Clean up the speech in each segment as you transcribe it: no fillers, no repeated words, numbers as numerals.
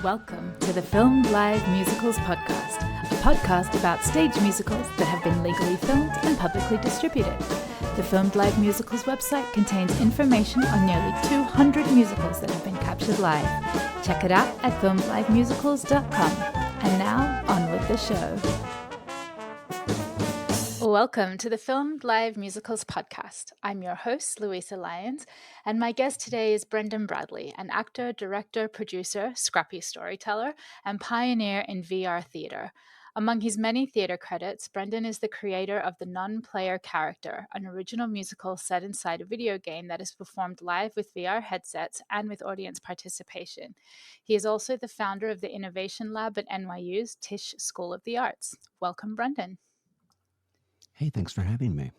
Welcome to the Filmed Live Musicals podcast, a podcast about stage musicals that have been legally filmed and publicly distributed. The Filmed Live Musicals website contains information on nearly 200 musicals that have been captured live. Check it out at filmedlivemusicals.com. And now, on with the show. Welcome to the Filmed Live Musicals podcast. I'm your host, Luisa Lyons, and my guest today is Brendan Bradley, an actor, director, producer, scrappy storyteller, and pioneer in VR theater. Among his many theater credits, Brendan is the creator of The Non-Player Character, an original musical set inside a video game that is performed live with VR headsets and with audience participation. He is also the founder of the Innovation Lab at NYU's Tisch School of the Arts. Welcome, Brendan. Hey, thanks for having me.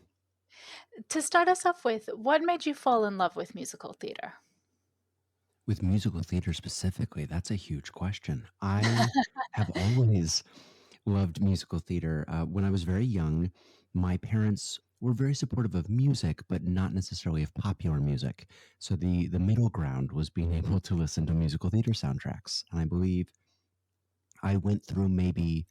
To start us off with, what made you fall in love with musical theater? With musical theater specifically, that's a huge question. I have always loved musical theater. When I was very young, my parents were very supportive of music, but not necessarily of popular music. So the middle ground was being able to listen to musical theater soundtracks. And I believe I went through maybe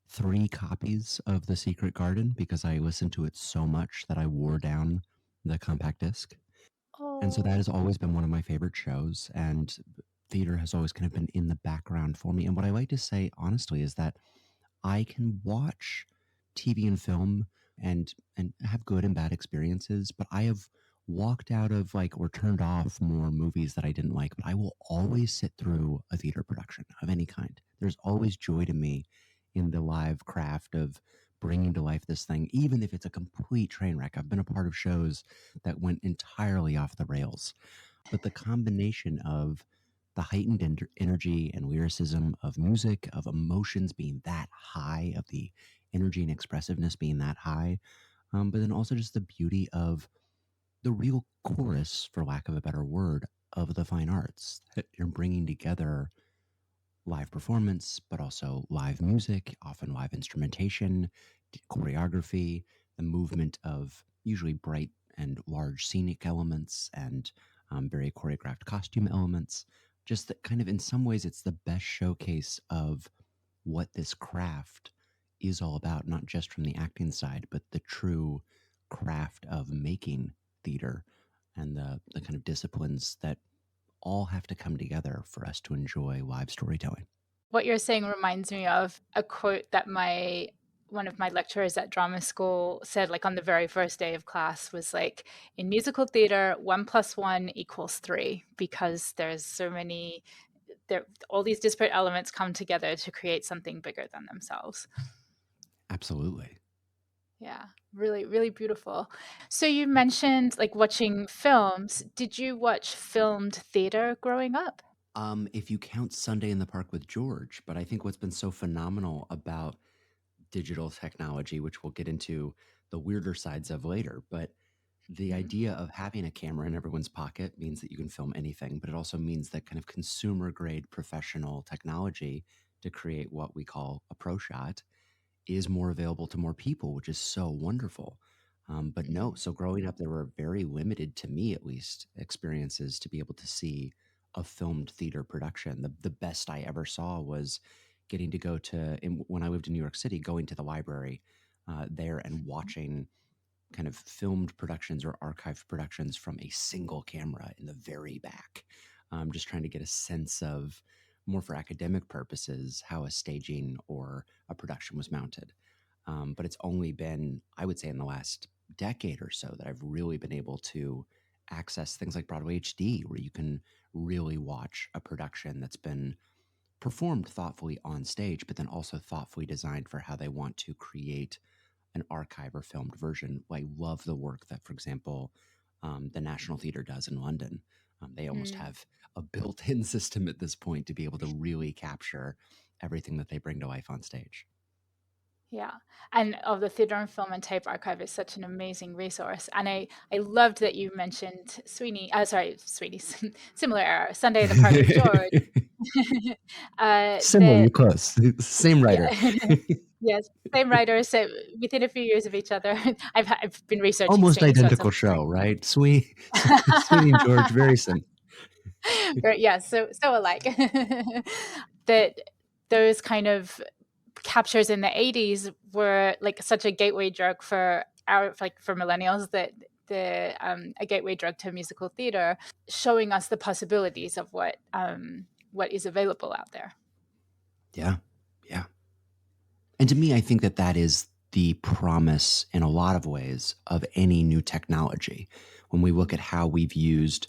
3 copies of The Secret Garden because I listened to it so much that I wore down the compact disc. And so that has always been one of my favorite shows, and theater has always kind of been in the background for me. And what I like to say, honestly, is that I can watch TV and film and have good and bad experiences, but I have walked out of or turned off more movies that I didn't like, but I will always sit through a theater production of any kind. There's always joy to me in the live craft of bringing to life this thing, even if it's a complete train wreck. I've been a part of shows that went entirely off the rails, but the combination of the heightened energy and lyricism of music, of emotions being that high, of the energy and expressiveness being that high, but then also just the beauty of the real chorus, for lack of a better word, of the fine arts. That you're bringing together live performance, but also live music, often live instrumentation, choreography, the movement of usually bright and large scenic elements and very choreographed costume elements. Just that kind of, in some ways, it's the best showcase of what this craft is all about, not just from the acting side, but the true craft of making theater and the kind of disciplines that all have to come together for us to enjoy live storytelling. What you're saying reminds me of a quote that one of my lecturers at drama school said, like on the very first day of class, was like, in musical theater, 1+1 = 3, because there's so many, all these disparate elements come together to create something bigger than themselves. Absolutely. Yeah, really, really beautiful. So you mentioned like watching films. Did you watch filmed theater growing up? If you count Sunday in the Park with George, but I think what's been so phenomenal about digital technology, which we'll get into the weirder sides of later, but the idea of having a camera in everyone's pocket means that you can film anything, but it also means that kind of consumer grade professional technology to create what we call a pro shot is more available to more people, which is so wonderful. But no, so growing up, there were very limited, to me at least, experiences to be able to see a filmed theater production. The best I ever saw was getting to go to, when I lived in New York City, going to the library there and watching kind of filmed productions or archived productions from a single camera in the very back, just trying to get a sense of, more for academic purposes, how a staging or a production was mounted. But it's only been, I would say, in the last decade or so that I've really been able to access things like Broadway HD, where you can really watch a production that's been performed thoughtfully on stage, but then also thoughtfully designed for how they want to create an archive or filmed version. I love the work that, for example, the National Theatre does in London. They almost have a built-in system at this point to be able to really capture everything that they bring to life on stage. Yeah. And the Theatre and Film and Tape Archive is such an amazing resource. And I loved that you mentioned Sweeney's similar era, Sunday at the Party with George. Similar, That you're close. Same writer. Yeah. Yes, same writers, so within a few years of each other. I've been researching Almost Sweeney, so it's identical something show, right? Sweeney and George, very similar. very yeah, so alike. That those kind of captures in the 80s were like such a gateway drug for millennials, that a gateway drug to musical theater, showing us the possibilities of what is available out there. Yeah. Yeah. And to me, I think that that is the promise in a lot of ways of any new technology. When we look at how we've used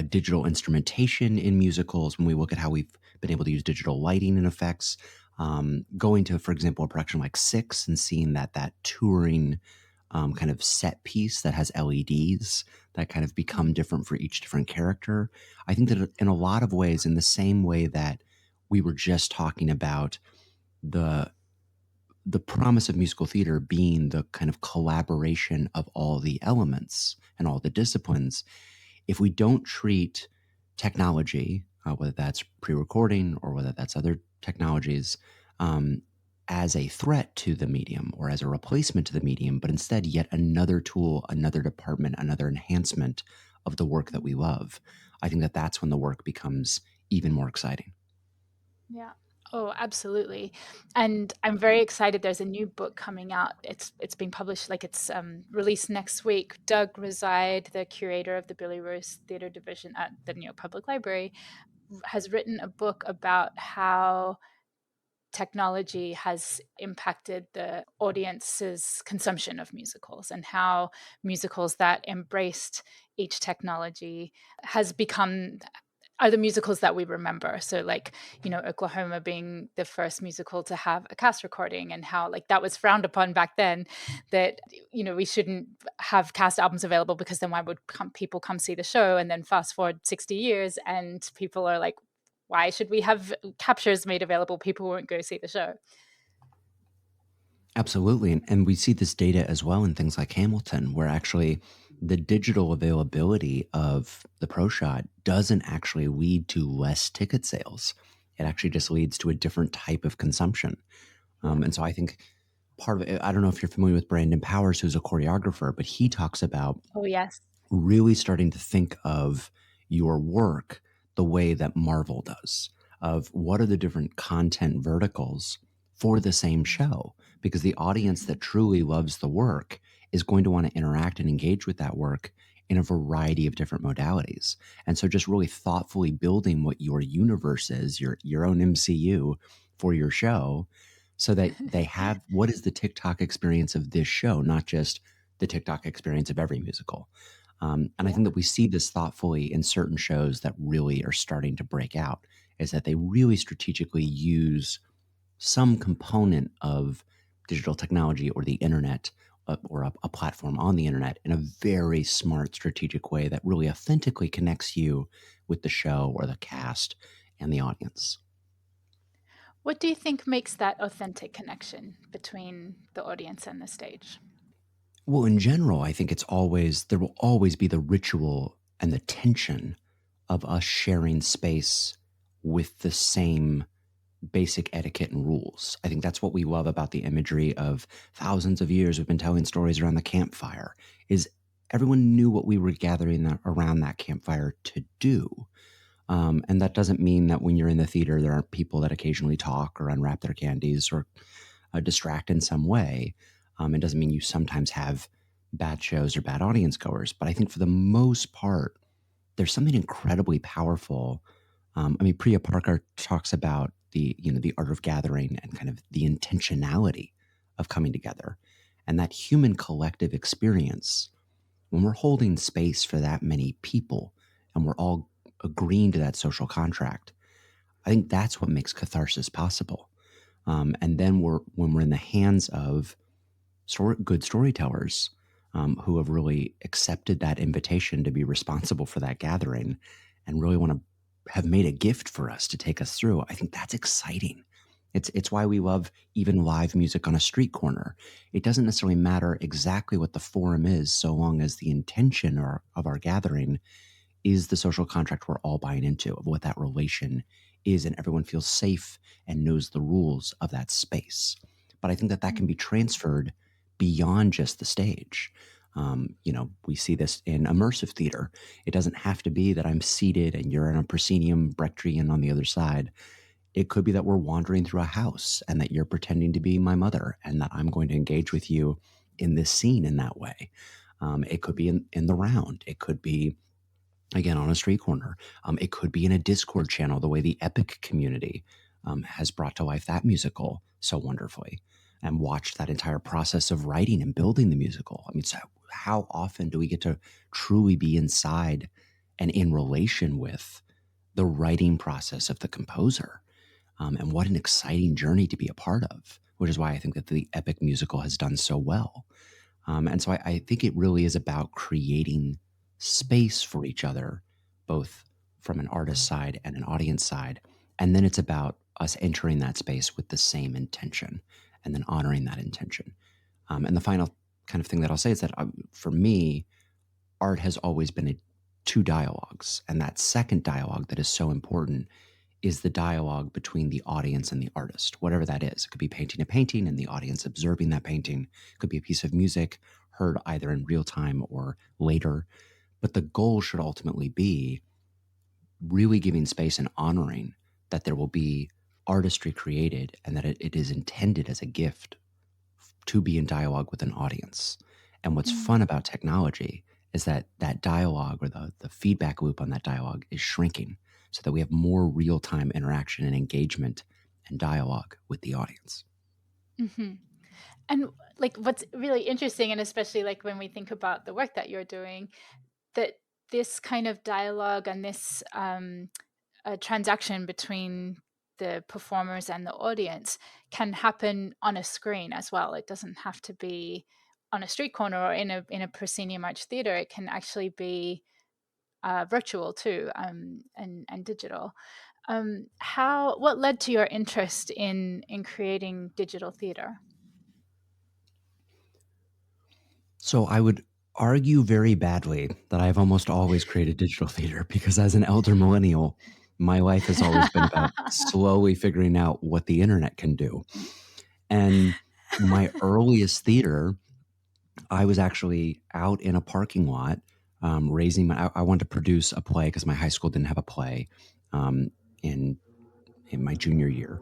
digital instrumentation in musicals, when we look at how we've been able to use digital lighting and effects, going to, for example, a production like Six and seeing that touring kind of set piece that has LEDs that kind of become different for each different character. I think that in a lot of ways, in the same way that we were just talking about the the promise of musical theater being the kind of collaboration of all the elements and all the disciplines, if we don't treat technology, whether that's pre-recording or whether that's other technologies, um, as a threat to the medium or as a replacement to the medium, but instead yet another tool, another department, another enhancement of the work that we love, I think that that's when the work becomes even more exciting. Yeah. Oh, absolutely. And I'm very excited. There's a new book coming out. It's being published, like it's released next week. Doug Reside, the curator of the Billy Rose Theater Division at the New York Public Library, has written a book about how technology has impacted the audience's consumption of musicals, and how musicals that embraced each technology has become are the musicals that we remember. So like, Oklahoma being the first musical to have a cast recording, and how like that was frowned upon back then, that we shouldn't have cast albums available because then why would people come see the show? And then fast forward 60 years and people are like, why should we have captures made available? People won't go see the show. Absolutely. And we see this data as well in things like Hamilton, where actually the digital availability of the Pro Shot doesn't actually lead to less ticket sales. It actually just leads to a different type of consumption. Yeah. And so I think part of it, I don't know if you're familiar with Brandon Powers, who's a choreographer, but he talks about Oh, yes. really starting to think of your work the way that Marvel does, of what are the different content verticals for the same show, because the audience that truly loves the work is going to want to interact and engage with that work in a variety of different modalities. And so just really thoughtfully building what your universe is, your own MCU for your show, so that they have what is the TikTok experience of this show, not just the TikTok experience of every musical. And I Yeah. think that we see this thoughtfully in certain shows that really are starting to break out, is that they really strategically use some component of digital technology or the internet, or a platform on the internet in a very smart, strategic way that really authentically connects you with the show or the cast and the audience. What do you think makes that authentic connection between the audience and the stage? Well, in general, I think there will always be the ritual and the tension of us sharing space with the same basic etiquette and rules. I think that's what we love about the imagery of thousands of years we've been telling stories around the campfire, is everyone knew what we were gathering around that campfire to do. And that doesn't mean that when you're in the theater, there aren't people that occasionally talk or unwrap their candies or distract in some way. It doesn't mean you sometimes have bad shows or bad audience goers. But I think for the most part, there's something incredibly powerful. I mean, Priya Parker talks about the art of gathering and kind of the intentionality of coming together, and that human collective experience when we're holding space for that many people and we're all agreeing to that social contract. I think that's what makes catharsis possible. And then when we're in the hands of good storytellers, who have really accepted that invitation to be responsible for that gathering and really want to have made a gift for us to take us through, I think that's exciting. It's why we love even live music on a street corner. It doesn't necessarily matter exactly what the forum is, so long as the intention of our gathering is the social contract we're all buying into, of what that relation is, and everyone feels safe and knows the rules of that space. But I think that that can be transferred beyond just the stage. We see this in immersive theater. It doesn't have to be that I'm seated and you're in a proscenium Brechtian on the other side. It could be that we're wandering through a house and that you're pretending to be my mother and that I'm going to engage with you in this scene in that way. It could be in the round. It could be, again, on a street corner. It could be in a Discord channel, the way the Epic community has brought to life that musical so wonderfully and watched that entire process of writing and building the musical. I mean, so how often do we get to truly be inside and in relation with the writing process of the composer? And what an exciting journey to be a part of, which is why I think that the Epic musical has done so well. And so I think it really is about creating space for each other, both from an artist side and an audience side. And then it's about us entering that space with the same intention and then honoring that intention. And the final kind of thing that I'll say is that for me, art has always been two dialogues. And that second dialogue that is so important is the dialogue between the audience and the artist, whatever that is. It could be painting a painting and the audience observing that painting. It could be a piece of music heard either in real time or later. But the goal should ultimately be really giving space and honoring that there will be artistry created and that it is intended as a gift to be in dialogue with an audience. And what's fun about technology is that that dialogue or the feedback loop on that dialogue is shrinking so that we have more real-time interaction and engagement and dialogue with the audience. Mm-hmm. And like what's really interesting, and especially like when we think about the work that you're doing, that this kind of dialogue and this transaction between the performers and the audience can happen on a screen as well. It doesn't have to be on a street corner or in a proscenium arch theater. It can actually be virtual too, and digital. How what led to your interest in creating digital theater? So I would argue very badly that I've almost always created digital theater because as an elder millennial, my life has always been about slowly figuring out what the internet can do. And my earliest theater, I was actually out in a parking lot, raising I wanted to produce a play because my high school didn't have a play um, in in my junior year,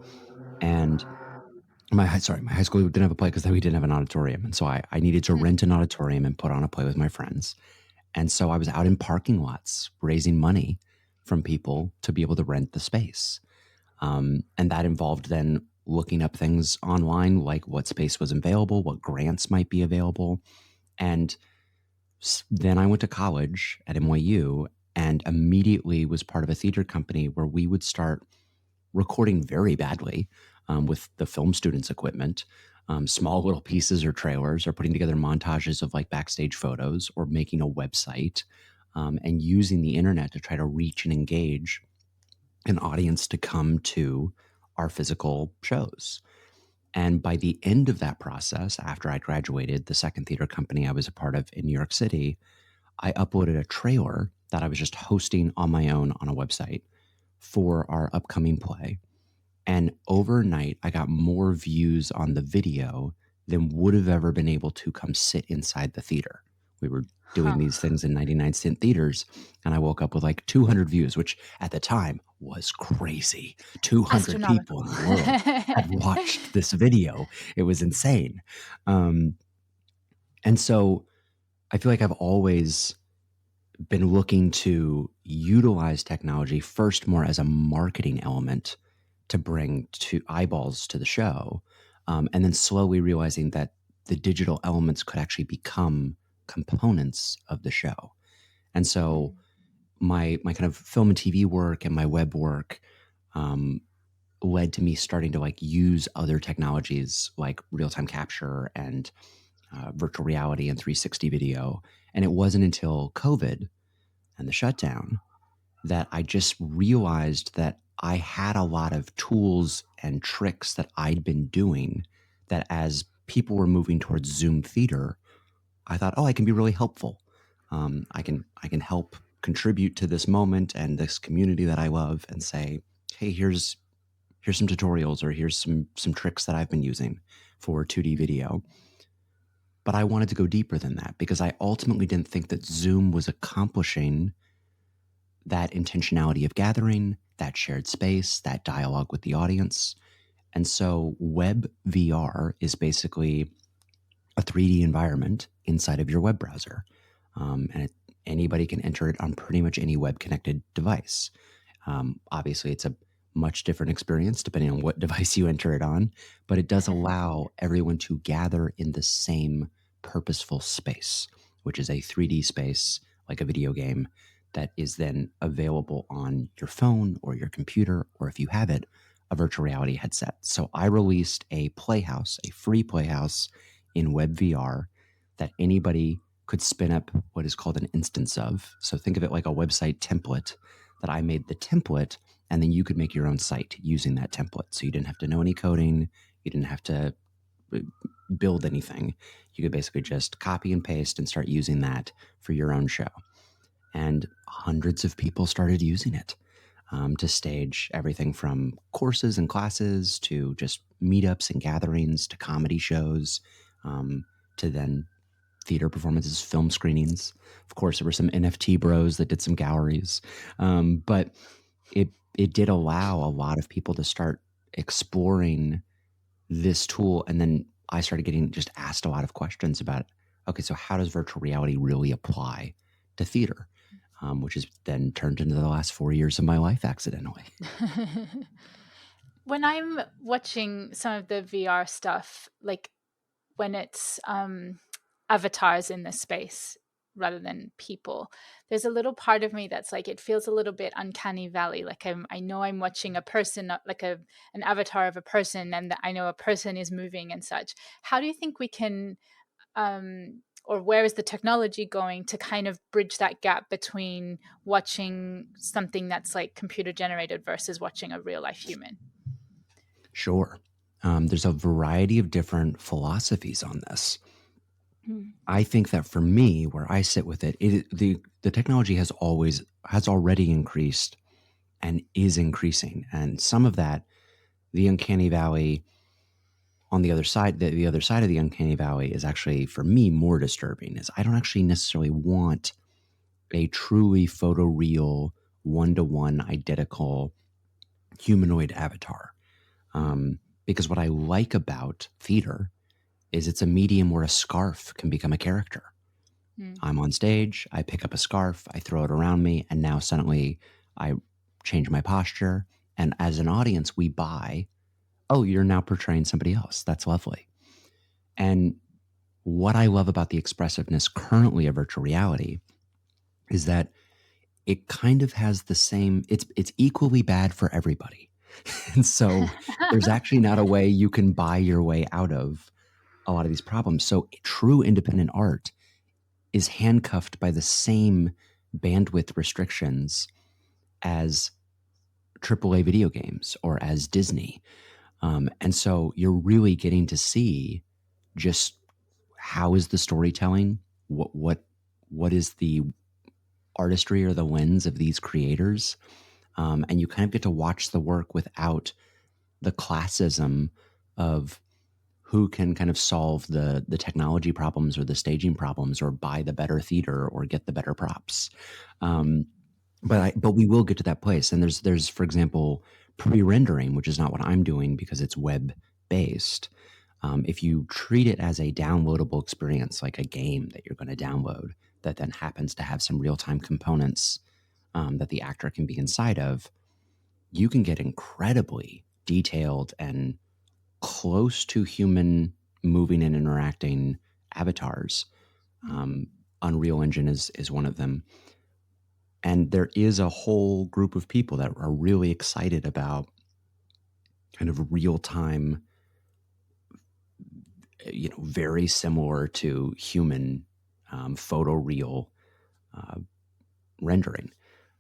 and my high school didn't have a play because we didn't have an auditorium, and so I needed to rent an auditorium and put on a play with my friends, and so I was out in parking lots raising money from people to be able to rent the space, and that involved then looking up things online like what space was available, what grants might be available, and then I went to college at NYU and immediately was part of a theater company where we would start recording very badly with the film students' equipment, small little pieces or trailers, or putting together montages of like backstage photos, or making a website and using the internet to try to reach and engage an audience to come to our physical shows. And by the end of that process, after I graduated, the second theater company I was a part of in New York City, I uploaded a trailer that I was just hosting on my own on a website for our upcoming play. And overnight, I got more views on the video than would have ever been able to come sit inside the theater. We were doing Huh. these things in 99-cent theaters, and I woke up with like 200 views, which at the time was crazy. 200 people Astronomical. in the world had watched this video. It was insane. Um, and so I feel like I've always been looking to utilize technology first more as a marketing element to bring to eyeballs to the show, and then slowly realizing that the digital elements could actually become components of the show. And so my kind of film and TV work and my web work um, led to me starting to like use other technologies like real time capture and virtual reality and 360 video. And it wasn't until COVID and the shutdown that I just realized that I had a lot of tools and tricks that I'd been doing that as people were moving towards Zoom theater, I thought, oh, I can be really helpful. I can help contribute to this moment and this community that I love, and say, hey, here's some tutorials, or here's some tricks that I've been using for 2D video. But I wanted to go deeper than that because I ultimately didn't think that Zoom was accomplishing that intentionality of gathering, that shared space, that dialogue with the audience. And so web VR is basically a 3D environment inside of your web browser. Anybody can enter it on pretty much any web connected device. Obviously, it's a much different experience depending on what device you enter it on, but it does allow everyone to gather in the same purposeful space, which is a 3D space like a video game that is then available on your phone or your computer, or if you have it, a virtual reality headset. So I released a playhouse, a free playhouse in web VR that anybody could spin up what is called an instance of. So think of it like a website template that I made the template, and then you could make your own site using that template. So you didn't have to know any coding, you didn't have to build anything. You could basically just copy and paste and start using that for your own show. And hundreds of people started using it to stage everything from courses and classes to just meetups and gatherings to comedy shows, to then theater performances, film screenings. Of course, there were some NFT bros that did some galleries, but it did allow a lot of people to start exploring this tool. And then I started getting just asked a lot of questions about, okay, so how does virtual reality really apply to theater? Which has then turned into the last 4 years of my life accidentally. When I'm watching some of the VR stuff, like when it's avatars in the space rather than people, there's a little part of me that's like, it feels a little bit uncanny valley. Like I know I'm watching a person, like an avatar of a person, and I know a person is moving and such. How do you think we can, or where is the technology going to kind of bridge that gap between watching something that's like computer generated versus watching a real life human? Sure. There's a variety of different philosophies on this. Mm. I think that for me, where I sit with it, the technology has already increased and is increasing, and some of that, the uncanny valley on the other side, the other side of the uncanny valley is actually for me more disturbing. Is I don't actually necessarily want a truly photoreal, one-to-one identical humanoid avatar. Because what I like about theater is it's a medium where a scarf can become a character. Mm. I'm on stage, I pick up a scarf, I throw it around me, and now suddenly I change my posture. And as an audience, we buy, oh, you're now portraying somebody else. That's lovely. And what I love about the expressiveness currently of virtual reality is that it kind of has the same, it's equally bad for everybody. And so there's actually not a way you can buy your way out of a lot of these problems. So true independent art is handcuffed by the same bandwidth restrictions as AAA video games or as Disney. And so you're really getting to see just how is the storytelling, what is the artistry or the lens of these creators, and you kind of get to watch the work without the classism of who can kind of solve the technology problems or the staging problems or buy the better theater or get the better props. Um, but we will get to that place. And there's for example pre-rendering, which is not what I'm doing because it's web based. If you treat it as a downloadable experience, like a game that you're going to download that then happens to have some real time components that the actor can be inside of, you can get incredibly detailed and close to human moving and interacting avatars. Um, Unreal Engine is one of them. And there is a whole group of people that are really excited about kind of real time, very similar to human photoreal uh, rendering.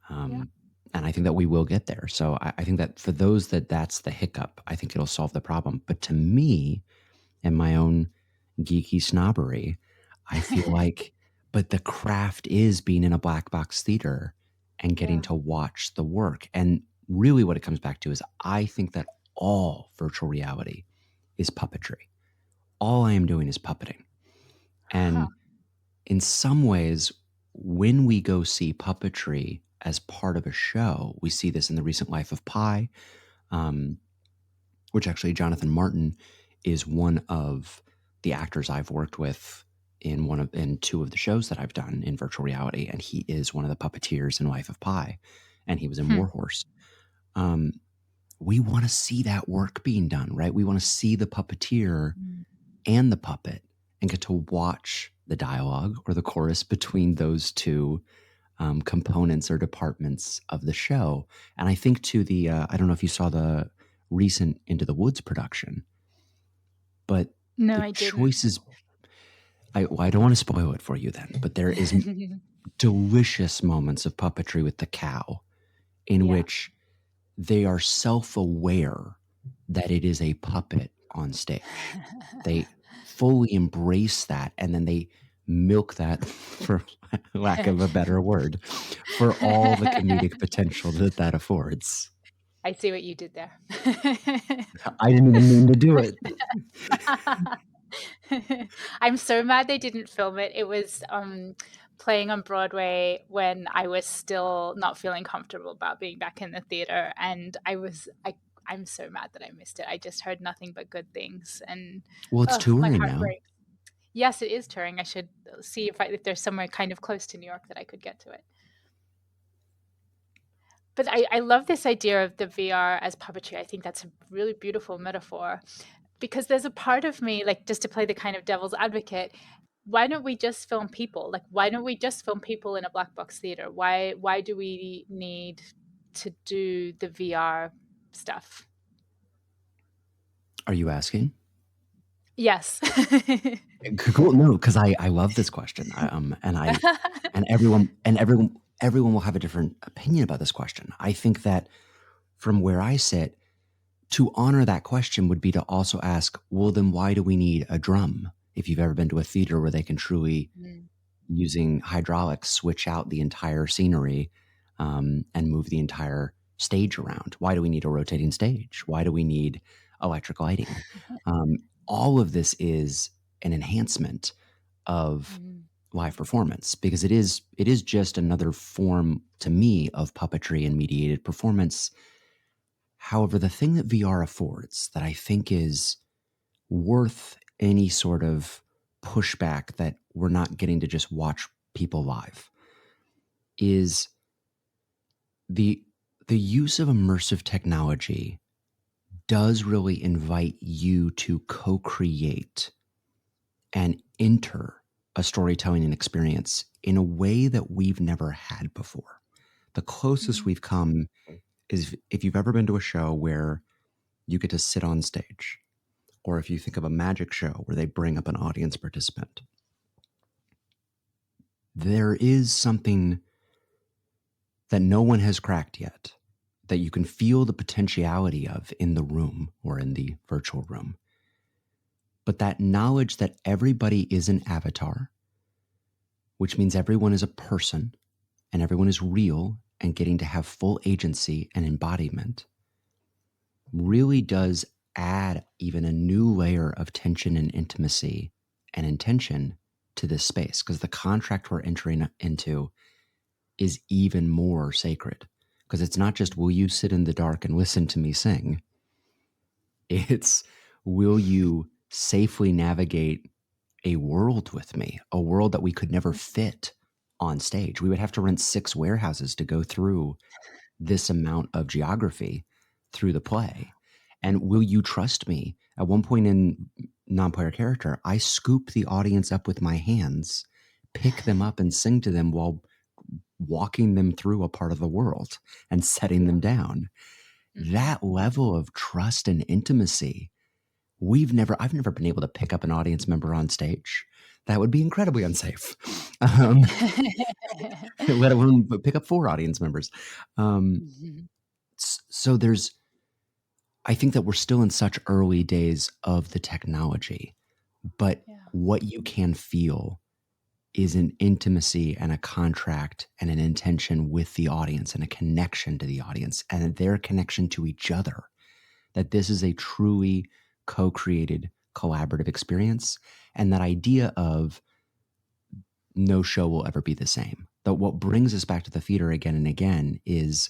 Yeah. Um, And I think that we will get there. So I think that for those that's the hiccup, I think it'll solve the problem. But to me, and my own geeky snobbery, I feel like, but the craft is being in a black box theater and getting Yeah. to watch the work. And really, what it comes back to is I think that all virtual reality is puppetry. All I am doing is puppeting. Huh. And in some ways, when we go see puppetry as part of a show, we see this in the recent life of Pi, um, which actually Jonathan Martin is one of the actors I've worked with in two of the shows that I've done in virtual reality, and he is one of the puppeteers in Life of Pi, and he was in Hmm. Warhorse. Um, we want to see that work being done, right? We want to see the puppeteer Mm. and the puppet and get to watch the dialogue or the chorus between those two components or departments of the show. And I think to the I don't know if you saw the recent Into the Woods production, but No, the I didn't. choices. I don't want to spoil it for you then, but there is delicious moments of puppetry with the cow in Yeah. which they are self-aware that it is a puppet on stage. They fully embrace that, and then they milk that, for lack of a better word, for all the comedic potential that affords. I see what you did there. I didn't even mean to do it. I'm so mad they didn't film it. It was playing on Broadway when I was still not feeling comfortable about being back in the theater, and I'm so mad that I missed it. I just heard nothing but good things, and Well, it's oh, my touring heart now. breaks. Yes, it is touring. I should see if there's somewhere kind of close to New York that I could get to it. But I love this idea of the VR as puppetry. I think that's a really beautiful metaphor because there's a part of me, like, just to play the kind of devil's advocate, why don't we just film people? Like, why don't we just film people in a black box theater? Why do we need to do the VR stuff? Are you asking? Yes. Cool. No, because I love this question. And everyone will have a different opinion about this question. I think that from where I sit, to honor that question would be to also ask, well, then why do we need a drum? If you've ever been to a theater where they can truly, Mm. using hydraulics, switch out the entire scenery and move the entire stage around. Why do we need a rotating stage? Why do we need electric lighting? All of this is an enhancement of Mm. live performance because it is just another form to me of puppetry and mediated performance. However, the thing that VR affords that I think is worth any sort of pushback that we're not getting to just watch people live is the the use of immersive technology does really invite you to co-create and enter a storytelling and experience in a way that we've never had before. The closest Mm. we've come is if you've ever been to a show where you get to sit on stage, or if you think of a magic show where they bring up an audience participant, there is something that no one has cracked yet that you can feel the potentiality of in the room or in the virtual room. But that knowledge that everybody is an avatar, which means everyone is a person and everyone is real and getting to have full agency and embodiment, really does add even a new layer of tension and intimacy and intention to this space because the contract we're entering into is even more sacred because it's not just will you sit in the dark and listen to me sing, it's will you safely navigate a world with me, a world that we could never fit on stage. We would have to rent 6 warehouses to go through this amount of geography through the play. And will you trust me? At one point in non-player character, I scoop the audience up with my hands, pick them up and sing to them while walking them through a part of the world and setting Yeah. them down. Mhm. That level of trust and intimacy, I've never been able to pick up an audience member on stage. That would be incredibly unsafe. Um, let alone pick up 4 audience members. Um, Mhm. so I think that we're still in such early days of the technology, but Yeah. what you can feel is an intimacy and a contract and an intention with the audience and a connection to the audience and their connection to each other. That this is a truly co created collaborative experience. And that idea of no show will ever be the same. But what brings us back to the theater again and again is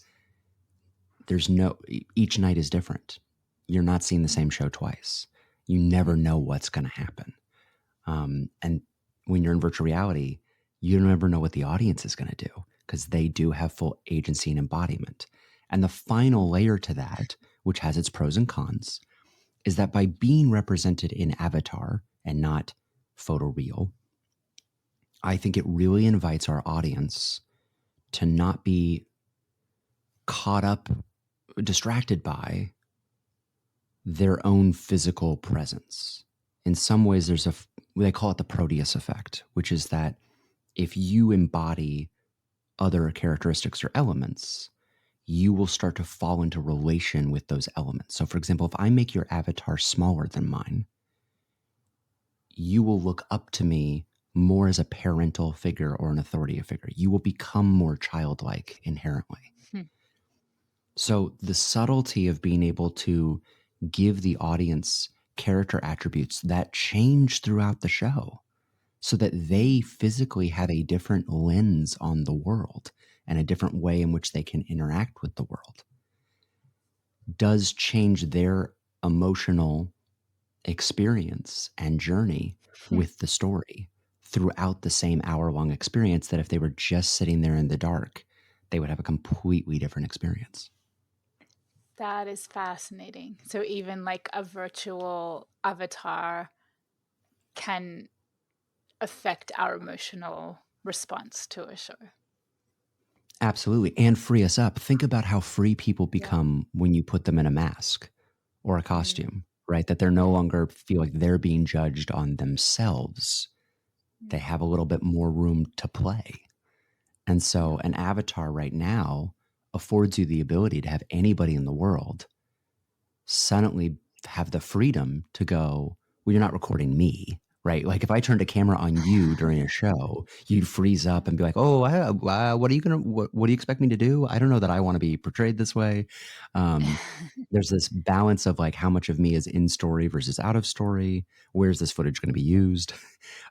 each night is different. You're not seeing the same show twice. You never know what's going to happen. And when you're in virtual reality, you never know what the audience is going to do because they do have full agency and embodiment. And the final layer to that, which has its pros and cons, is that by being represented in avatar and not photoreal, I think it really invites our audience to not be caught up, distracted by their own physical presence. In some ways, they call it the Proteus effect, which is that if you embody other characteristics or elements, you will start to fall into relation with those elements. So, for example, if I make your avatar smaller than mine, you will look up to me more as a parental figure or an authoritative figure. You will become more childlike inherently. Mhm. So, the subtlety of being able to give the audience character attributes that change throughout the show so that they physically have a different lens on the world and a different way in which they can interact with the world does change their emotional experience and journey Mhm. with the story throughout the same hour-long experience that if they were just sitting there in the dark, they would have a completely different experience. That is fascinating. So even like a virtual avatar can affect our emotional response to a show. Absolutely, and free us up. Think about how free people Yeah. become when you put them in a mask or a Mm. costume, right? That they're no longer feel like they're being judged on themselves. They Yeah. have a little bit more room to play. And Yeah. so an avatar right now affords you the ability to have anybody in the world suddenly have the freedom to go, well, you're not recording me, right? Like if I turned a camera on you during a show, you'd freeze up and be like, oh, what are you going to, what do you expect me to do? I don't know that I want to be portrayed this way. Um, there's this balance of like how much of me is in story versus out of story. Where's this footage going to be used?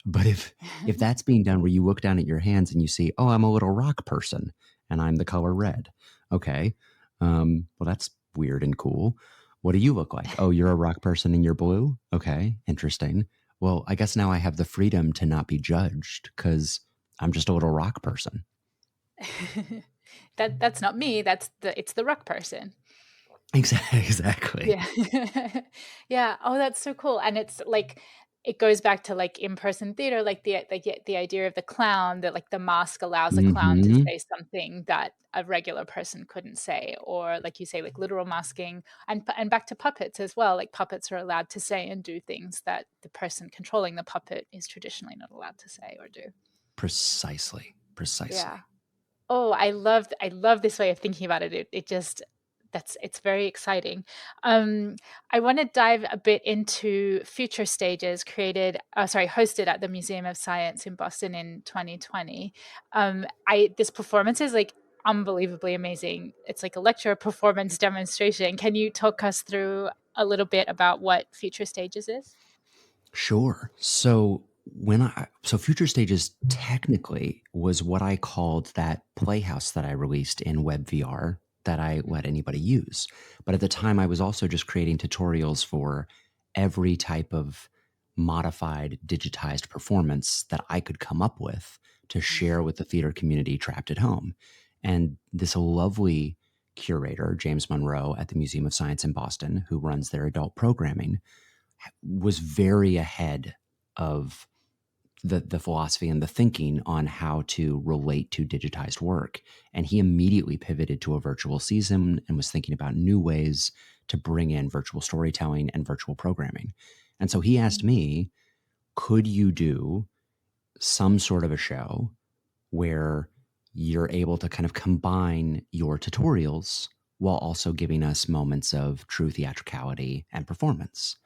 But if that's being done where you look down at your hands and you see, oh, I'm a little rock person and I'm the color red. Okay. Well, that's weird and cool. What do you look like? Oh, you're a rock person and you're blue? Okay, interesting. Well, I guess now I have the freedom to not be judged because I'm just a little rock person. That's not me, it's the ruck person. Exactly. Exactly. Yeah. Yeah. Oh, that's so cool. And it's like it goes back to like in-person theater, like the idea of the clown that like the mask allows a clown to Hmm. say something that a regular person couldn't say, or like you say, like literal masking, and back to puppets as well. Like puppets are allowed to say and do things that the person controlling the puppet is traditionally not allowed to say or do. Precisely. Yeah. Precisely. Oh, I love this way of thinking about it. It just it's very exciting. Um, I want to dive a bit into future stages hosted at the Museum of Science in Boston in 2020. I This performance is like unbelievably amazing. It's like a lecture performance demonstration. Can you talk us through a little bit about what future stages is? Sure. So Future Stages technically was what I called that playhouse that I released in WebVR that I let anybody use. But at the time I was also just creating tutorials for every type of modified digitized performance that I could come up with to share with the theater community trapped at home. And this lovely curator, James Monroe at the Museum of Science in Boston, who runs their adult programming, was very ahead of the philosophy and the thinking on how to relate to digitized work. And he immediately pivoted to a virtual season and was thinking about new ways to bring in virtual storytelling and virtual programming. And so he asked me, could you do some sort of a show where you're able to kind of combine your tutorials while also giving us moments of true theatricality and performance.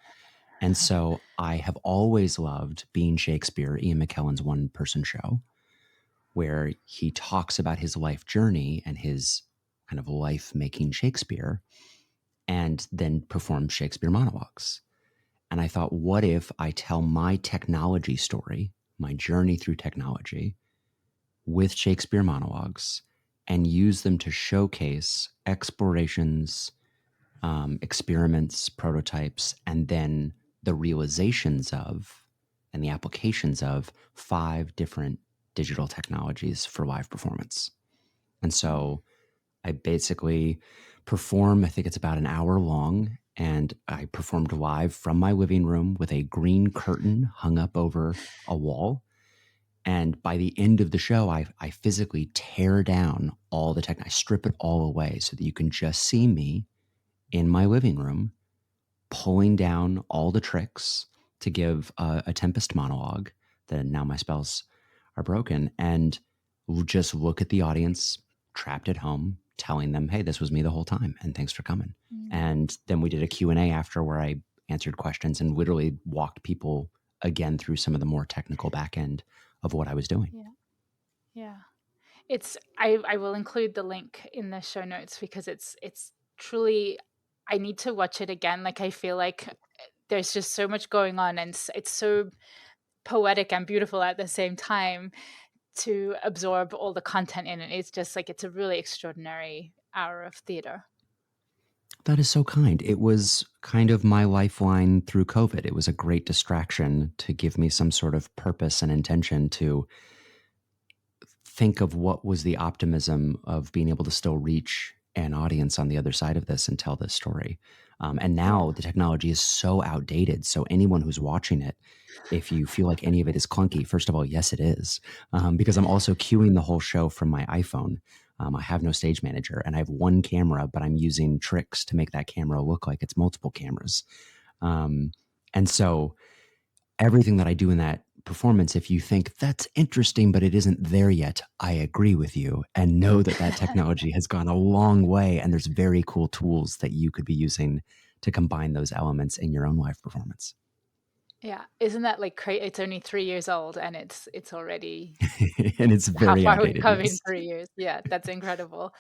And so I have always loved Being Shakespeare, Ian McKellen's one person show, where he talks about his life journey and his kind of life making Shakespeare and then performs Shakespeare monologues. And I thought, what if I tell my technology story, my journey through technology, with Shakespeare monologues and use them to showcase explorations, experiments, prototypes, and then the realizations of and the applications of 5 different digital technologies for live performance. And Mm. so I basically perform, I think it's about an hour long, and I performed live from my living room with a green curtain hung up over a wall. And by the end of the show, I physically tear down all the tech. I strip it all away so that you can just see me in my living room pulling down all the tricks to give a Tempest monologue that now my spells are broken, and just look at the audience trapped at home, telling them, hey, this was me the whole time, and thanks for coming. Mm. And then we did a Q&A after where I answered questions and literally walked people again through some of the more technical back end of what I was doing. Yeah. Yeah. I will include the link in the show notes because it's truly, I need to watch it again. Like I feel like there's just so much going on, and it's so poetic and beautiful at the same time to absorb all the content in it. It's just like it's a really extraordinary hour of theater. That is so kind. It was kind of my lifeline through COVID. It was a great distraction to give me some sort of purpose and intention to think of what was the optimism of being able to still reach an audience on the other side of this and tell this story. And Yeah. now the technology is so outdated. So anyone who's watching it, if you feel like any of it is clunky, first of all, yes, it is. Because I'm also cueing the whole show from my iPhone. I have no stage manager and I have one camera, but I'm using tricks to make that camera look like it's multiple cameras. Um, and so everything that I do in that performance, if you think that's interesting, but it isn't there yet, I agree with you and know that that technology has gone a long way. And there's very cool tools that you could be using to combine those elements in your own live performance. Yeah. Isn't that like crazy? It's only 3 years old and it's already And it's how very far we've outdated. come in Yes. 3 years. Yeah, that's incredible.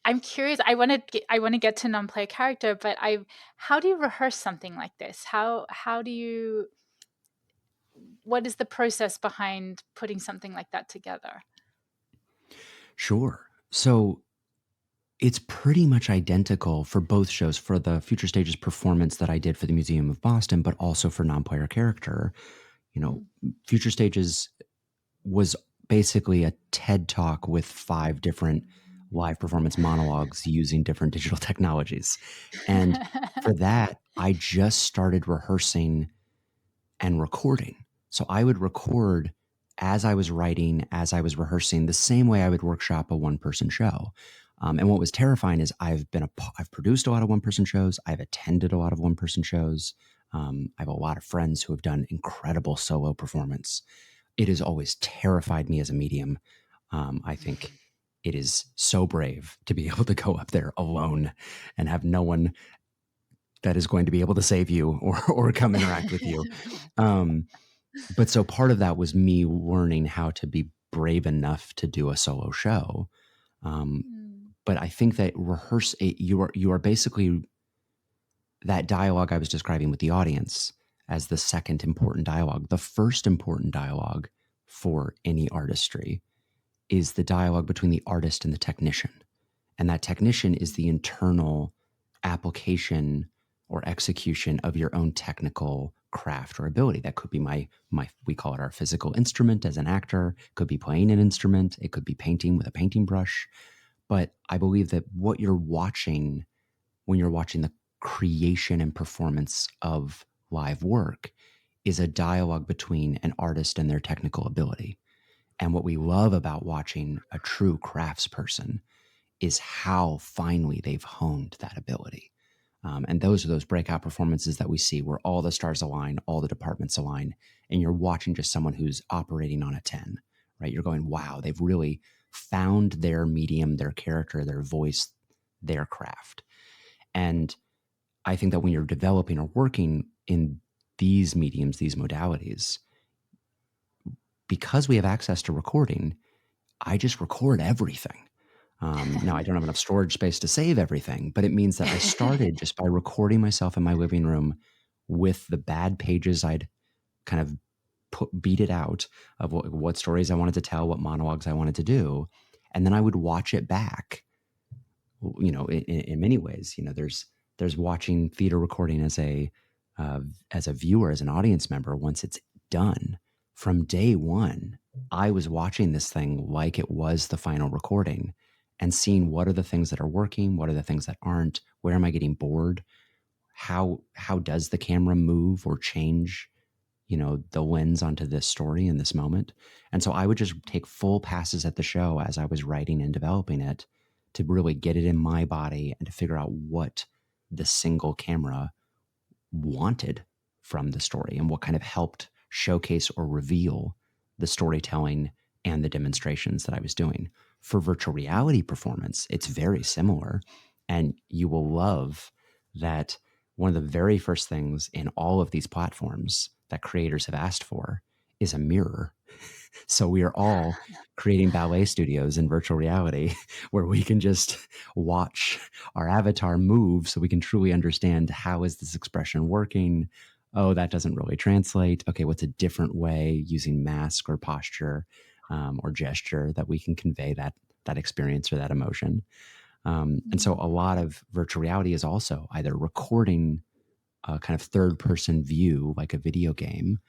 I'm curious. I want to get to non-play character, but I how do you rehearse something like this? How do you what is the process behind putting something like that together? Sure. So it's pretty much identical for both shows, for the Future Stages performance that I did for the Museum of Boston, but also for non-player character. You know, Mm. Future Stages was basically a TED talk with 5 different live performance monologues using different digital technologies. And for that, I just started rehearsing and recording. So I would record as I was writing, as I was rehearsing, the same way I would workshop a one-person show. And what was terrifying is I've produced a lot of one-person shows. I've attended a lot of one-person shows. I have a lot of friends who have done incredible solo performance. It has always terrified me as a medium. I think it is so brave to be able to go up there alone and have no one that is going to be able to save you or come interact with you. Um, but so part of that was me learning how to be brave enough to do a solo show. Um, Mm. but I think that you are basically that dialogue I was describing with the audience as the second important dialogue. The first important dialogue for any artistry is the dialogue between the artist and the technician. And that technician is the internal application or execution of your own technical craft or ability. That could be my we call it our physical instrument as an actor, could be playing an instrument, it could be painting with a painting brush. But I believe that what you're watching when you're watching the creation and performance of live work is a dialogue between an artist and their technical ability. And what we love about watching a true craftsperson is how finely they've honed that ability. And those are those breakout performances that we see where all the stars align, all the departments align, and you're watching just someone who's operating on a 10, right? You're going, wow, they've really found their medium, their character, their voice, their craft. And I think that when you're developing or working in these mediums, these modalities, because we have access to recording, I just record everything. Now, I don't have enough storage space to save everything, but it means that I started just by recording myself in my living room with the bad pages I'd kind of beat it out of what stories I wanted to tell, what monologues I wanted to do. And then I would watch it back, in many ways. There's watching theater recording as a viewer, as an audience member. Once it's done, from day one, I was watching this thing like it was the final recording and seeing what are the things that are working, what are the things that aren't, where am I getting bored, how does the camera move or change, the lens onto this story in this moment. And so I would just take full passes at the show as I was writing and developing it to really get it in my body and to figure out what the single camera wanted from the story and what kind of helped showcase or reveal the storytelling and the demonstrations that I was doing. For virtual reality performance, it's very similar. And you will love that one of the very first things in all of these platforms that creators have asked for is a mirror. So we are all creating ballet studios in virtual reality where we can just watch our avatar move so we can truly understand, how is this expression working? Oh, that doesn't really translate. Okay, what's a different way using mask or posture or gesture that we can convey that experience or that emotion? And so a lot of virtual reality is also either recording a kind of third person view, like a video game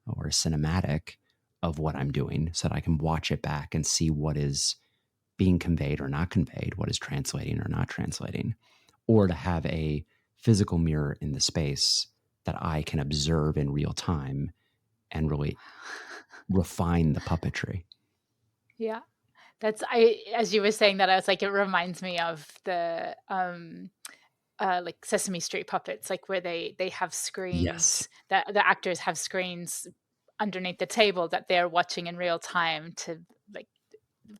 or a cinematic of what I'm doing, so that I can watch it back and see what is being conveyed or not conveyed, what is translating or not translating, or to have a physical mirror in the space that I can observe in real time and really refine the puppetry. Yeah. As you were saying that, I was like, it reminds me of the like Sesame Street puppets, like where they have Yes, screens, that the actors have screens underneath the table that they're watching in real time to like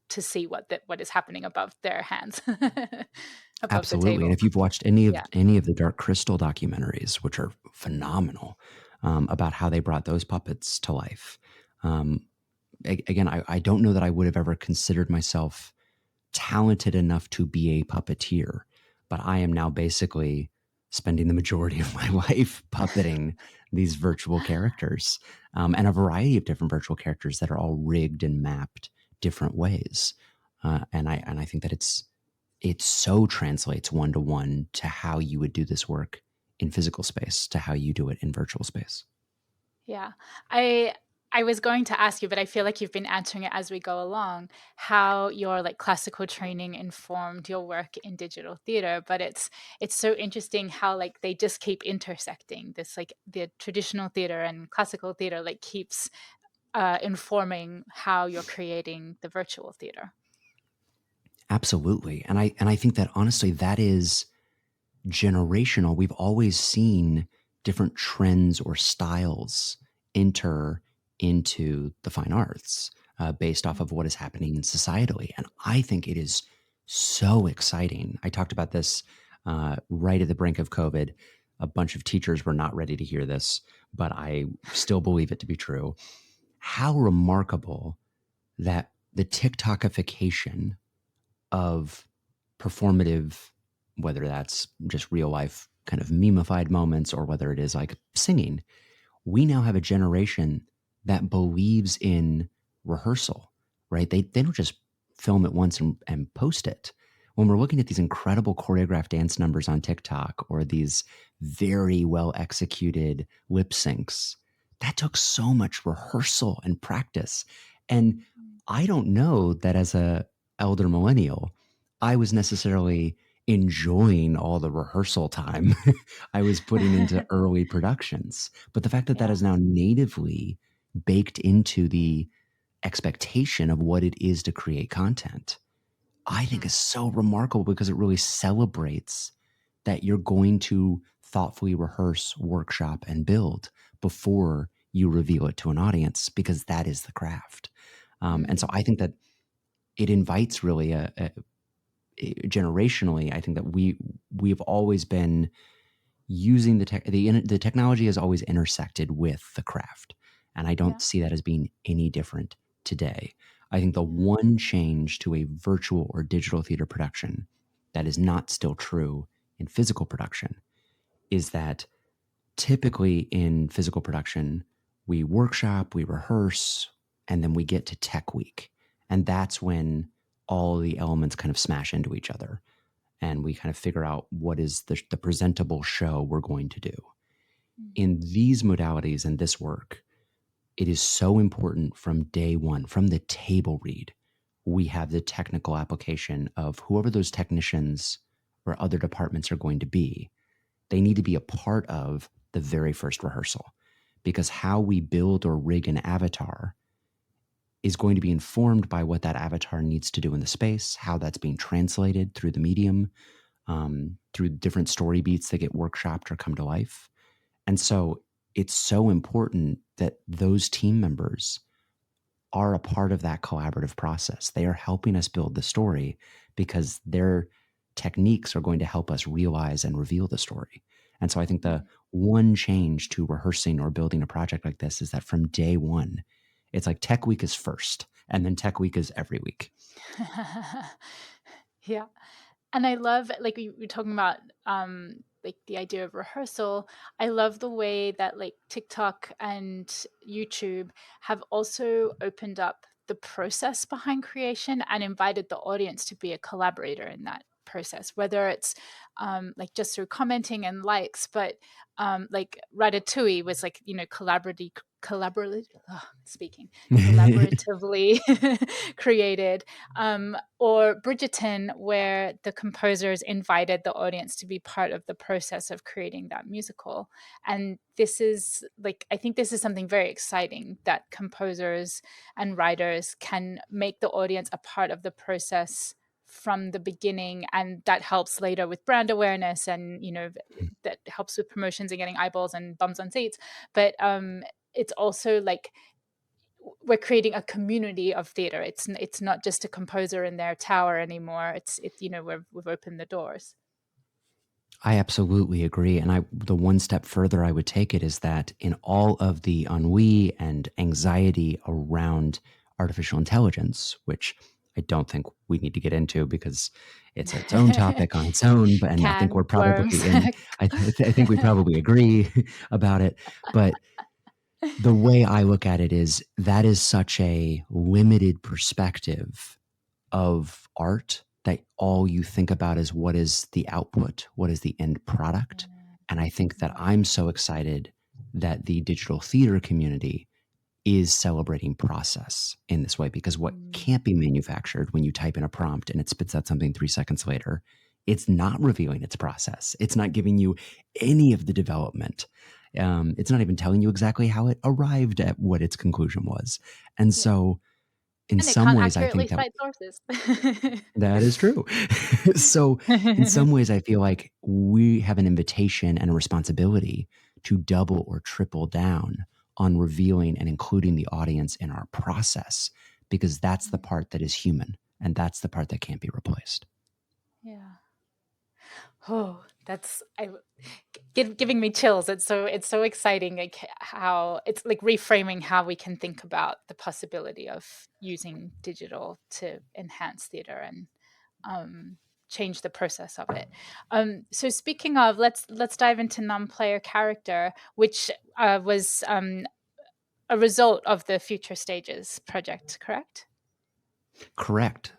to see what is happening above their hands, above the absolutely. And table. if you've watched any of Yeah. the Dark Crystal documentaries, which are phenomenal, about how they brought those puppets to life, um, again, I don't know that I would have ever considered myself talented enough to be a puppeteer, but I am now basically spending the majority of my life puppeting these virtual characters, and a variety of different virtual characters that are all rigged and mapped different ways. And I think that it so translates one to one to how you would do this work in physical space to how you do it in virtual space. Yeah. I I was going to ask you, but I feel like you've been answering it as we go along, how your like classical training informed your work in digital theater. But it's so interesting how like they just keep intersecting. This like the traditional theater and classical theater like keeps informing how you're creating the virtual theater. Absolutely. And I think that honestly that is generational. We've always seen different trends or styles enter into the fine arts based off of what is happening societally. And I think it is so exciting. I talked about this right at the brink of COVID. A bunch of teachers were not ready to hear this, but I still believe it to be true. How remarkable that the TikTokification of performative, whether that's just real life kind of memeified moments or whether it is like singing, we now have a generation that believes in rehearsal, right? They don't just film it once and post it. When we're looking at these incredible choreographed dance numbers on TikTok or these very well executed lip syncs, that took so much rehearsal and practice. And I don't know that as a elder millennial, I was necessarily enjoying all the rehearsal time I was putting into early productions. But the fact that that Yeah. is now natively baked into the expectation of what it is to create content, I think Mhm. is so remarkable because it really celebrates that you're going to thoughtfully rehearse, workshop, and build before you reveal it to an audience, because that is the craft. And so Mm, I think that it invites really generationally. I think that we've always been using the technology has always intersected with the craft, and I don't yeah. see that as being any different today. I think the Mm, one change to a virtual or digital theater production that is not still true in physical production is that typically in physical production, we workshop, we rehearse, and then we get to tech week. And that's when all the elements kind of smash into each other. And we kind of figure out what is the presentable show we're going to do. mm, In these modalities and this work, it is so important from day one, from the table read. We have the technical application of whoever those technicians or other departments are going to be. They need to be a part of the very first rehearsal, because how we build or rig an avatar is going to be informed by what that avatar needs to do in the space, how that's being translated through the medium, through different story beats that get workshopped or come to life. And so it's so important that those team members are a part of that collaborative process. They are helping us build the story because their techniques are going to help us realize and reveal the story. And so I think the mm. one change to rehearsing or building a project like this is that from day one, it's like tech week is first, and then tech week is every week. Yeah. And I love, like we were talking about, like the idea of rehearsal. I love the way that like TikTok and YouTube have also opened up the process behind creation and invited the audience to be a collaborator in that process, whether it's like just through commenting and likes, but like Ratatouille was like, speaking collaboratively created, or Bridgerton, where the composers invited the audience to be part of the process of creating that musical. And this is like, I think this is something very exciting, that composers and writers can make the audience a part of the process from the beginning, and that helps later with brand awareness, and that helps with promotions and getting eyeballs and bums on seats. But it's also like we're creating a community of theater. It's not just a composer in their tower anymore. We've opened the doors. I absolutely agree. And the one step further I would take it is that in all of the ennui and anxiety around artificial intelligence, which I don't think we need to get into because it's its own topic on its own, but and I think Can we're worms. probably in. I think we probably agree about it. But the way I look at it is that is such a limited perspective of art that all you think about is what is the output, what is the end product. And I think that I'm so excited that the digital theater community is celebrating process in this way, because what can't be manufactured when you type in a prompt and it spits out something 3 seconds later, it's not revealing its process. It's not giving you any of the development. It's not even telling you exactly how it arrived at what its conclusion was. And Yeah, so, in and it some can't ways, I accurately think that cite sources. that is true. So, in some ways, I feel like we have an invitation and a responsibility to double or triple down on revealing and including the audience in our process, because that's the part that is human and that's the part that can't be replaced. Yeah. Oh, that's giving me chills. It's so exciting, like how it's like reframing how we can think about the possibility of using digital to enhance theater and um, change the process of it. So speaking of, let's dive into non-player character, which was a result of the Future Stages project, correct? Correct.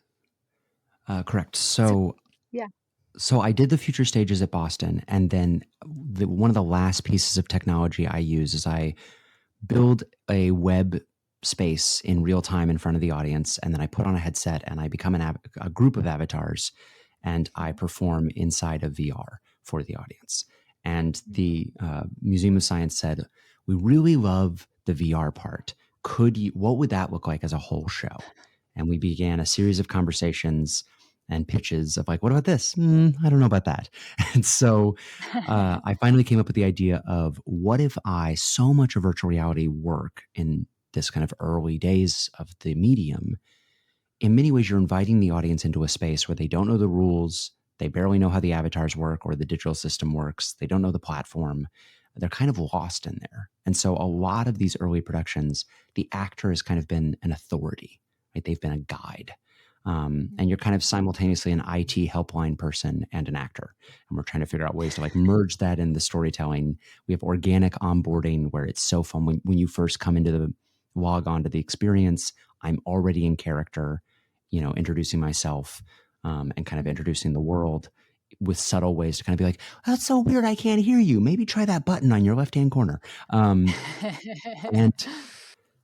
Correct. So yeah. So I did the future stages at Boston, and then one of the last pieces of technology I use is I build a web space in real time in front of the audience, and then I put on a headset and I become a group of avatars, and I perform inside of VR for the audience. And the Museum of Science said, "We really love the VR part. What would that look like as a whole show?" And we began a series of conversations, and pitches of like, what about this? I don't know about that. And so I finally came up with the idea of what if so much of virtual reality work in this kind of early days of the medium, in many ways, you're inviting the audience into a space where they don't know the rules. They barely know how the avatars work or the digital system works. They don't know the platform. They're kind of lost in there. And so a lot of these early productions, the actor has kind of been an authority, right? They've been a guide. And you're kind of simultaneously an IT helpline person and an actor. And we're trying to figure out ways to like merge that in the storytelling. We have organic onboarding where it's so fun when you first come into the log on to the experience. I'm already in character, introducing myself and kind of introducing the world with subtle ways to kind of be like, that's so weird. I can't hear you. Maybe try that button on your left-hand corner. And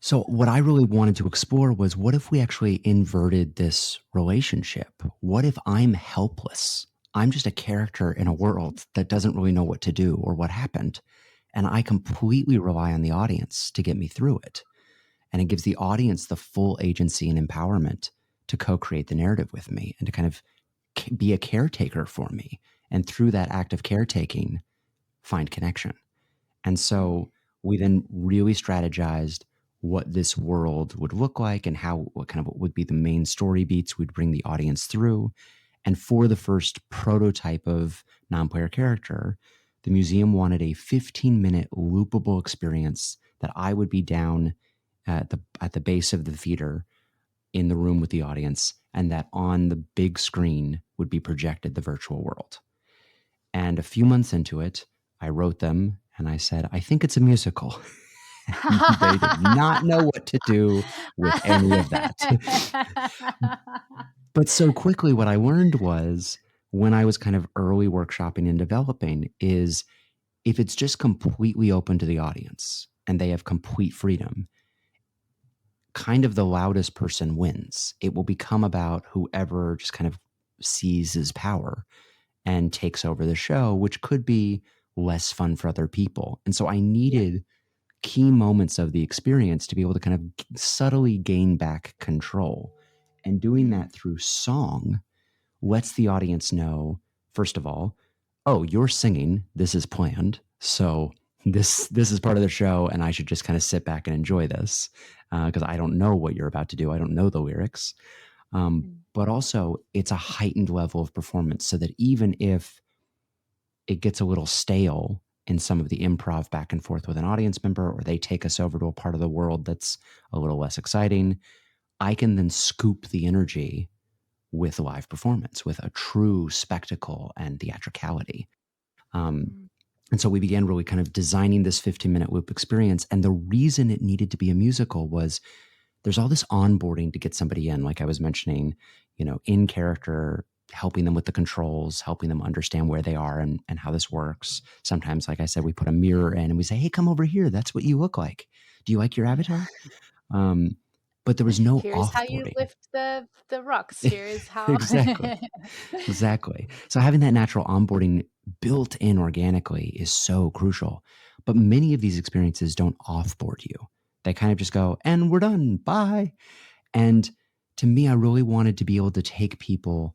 so what I really wanted to explore was, what if we actually inverted this relationship? What if I'm helpless? I'm just a character in a world that doesn't really know what to do or what happened. And I completely rely on the audience to get me through it. And it gives the audience the full agency and empowerment to co-create the narrative with me and to kind of be a caretaker for me. And through that act of caretaking, find connection. And so we then really strategized what this world would look like and what would be the main story beats we'd bring the audience through. And for the first prototype of non-player character, the museum wanted a 15-minute loopable experience that I would be down at the base of the theater in the room with the audience, and that on the big screen would be projected the virtual world. And a few months into it, I wrote them and I said, I think it's a musical. And they did not know what to do with any of that. But so quickly, what I learned was, when I was kind of early workshopping and developing, is if it's just completely open to the audience and they have complete freedom, kind of the loudest person wins. It will become about whoever just kind of seizes power and takes over the show, which could be less fun for other people. And so I Yeah. needed key moments of the experience to be able to kind of subtly gain back control. And doing that through song lets the audience know, first of all, oh, you're singing, this is planned. So this is part of the show, and I should just kind of sit back and enjoy this because I don't know what you're about to do. I don't know the lyrics. But also, it's a heightened level of performance, so that even if it gets a little stale in some of the improv back and forth with an audience member, or they take us over to a part of the world that's a little less exciting, I can then scoop the energy with live performance, with a true spectacle and theatricality. Um, and so we began really kind of designing this 15-minute loop experience. And the reason it needed to be a musical was, there's all this onboarding to get somebody in, like I was mentioning, in character, helping them with the controls, helping them understand where they are and how this works. Sometimes, like I said, we put a mirror in and we say, hey, come over here. That's what you look like. Do you like your avatar? Um, but there was no Here's how you offboarding. lift the rocks. Here's how. Exactly. Exactly. So having that natural onboarding built in organically is so crucial. But many of these experiences don't offboard you. They kind of just go, and we're done. Bye. And to me, I really wanted to be able to take people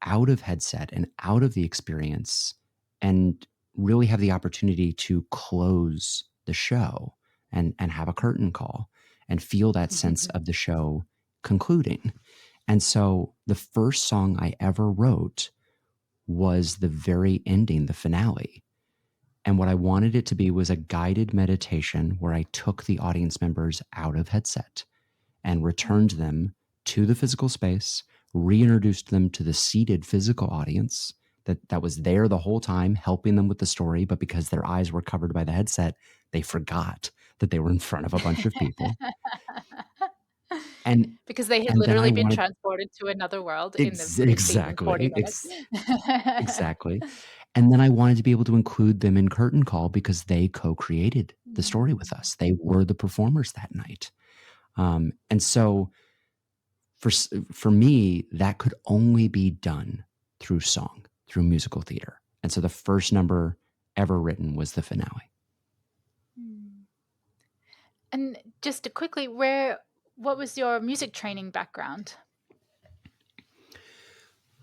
out of headset and out of the experience and really have the opportunity to close the show and have a curtain call and feel that sense of the show concluding. And so the first song I ever wrote was the very ending, the finale. And what I wanted it to be was a guided meditation where I took the audience members out of headset and returned them to the physical space, reintroduced them to the seated physical audience that was there the whole time, helping them with the story. But because their eyes were covered by the headset, they forgot that they were in front of a bunch of people. And Because they had and then I literally been wanted transported to another world in the preceding 40 exactly, minutes. exactly. And then I wanted to be able to include them in curtain call because they co-created the story with Mm. us. They were the performers that night. And so for me, that could only be done through song, through musical theater. And so the first number ever written was the finale. Mm. And just to quickly, what was your music training background?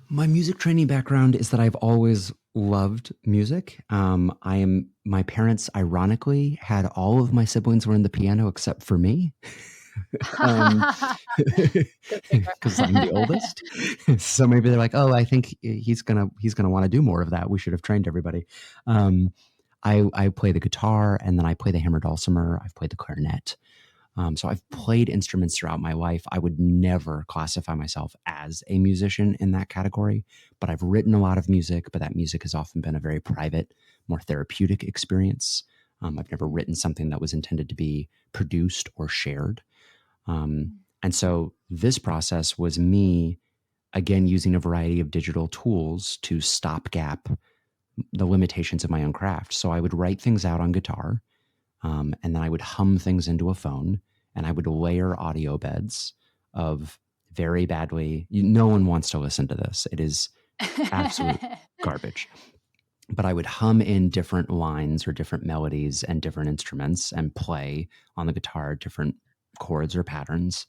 My music training background is that I've always loved music. My parents, ironically, had all of my siblings were in the piano except for me. um, Go because I'm the figure. oldest. So maybe they're like, oh, I think he's gonna want to do more of that. We should have trained everybody. Um, I play the guitar and then I play the hammer dulcimer. I've played the clarinet. So I've played instruments throughout my life. I would never classify myself as a musician in that category, but I've written a lot of music, but that music has often been a very private, more therapeutic experience. I've never written something that was intended to be produced or shared. Um, and so this process was me, again, using a variety of digital tools to stopgap the limitations of my own craft. So I would write things out on guitar, and then I would hum things into a phone, and I would layer audio beds of very badly. No one wants to listen to this. It is absolute garbage. But I would hum in different lines or different melodies and different instruments and play on the guitar different chords or patterns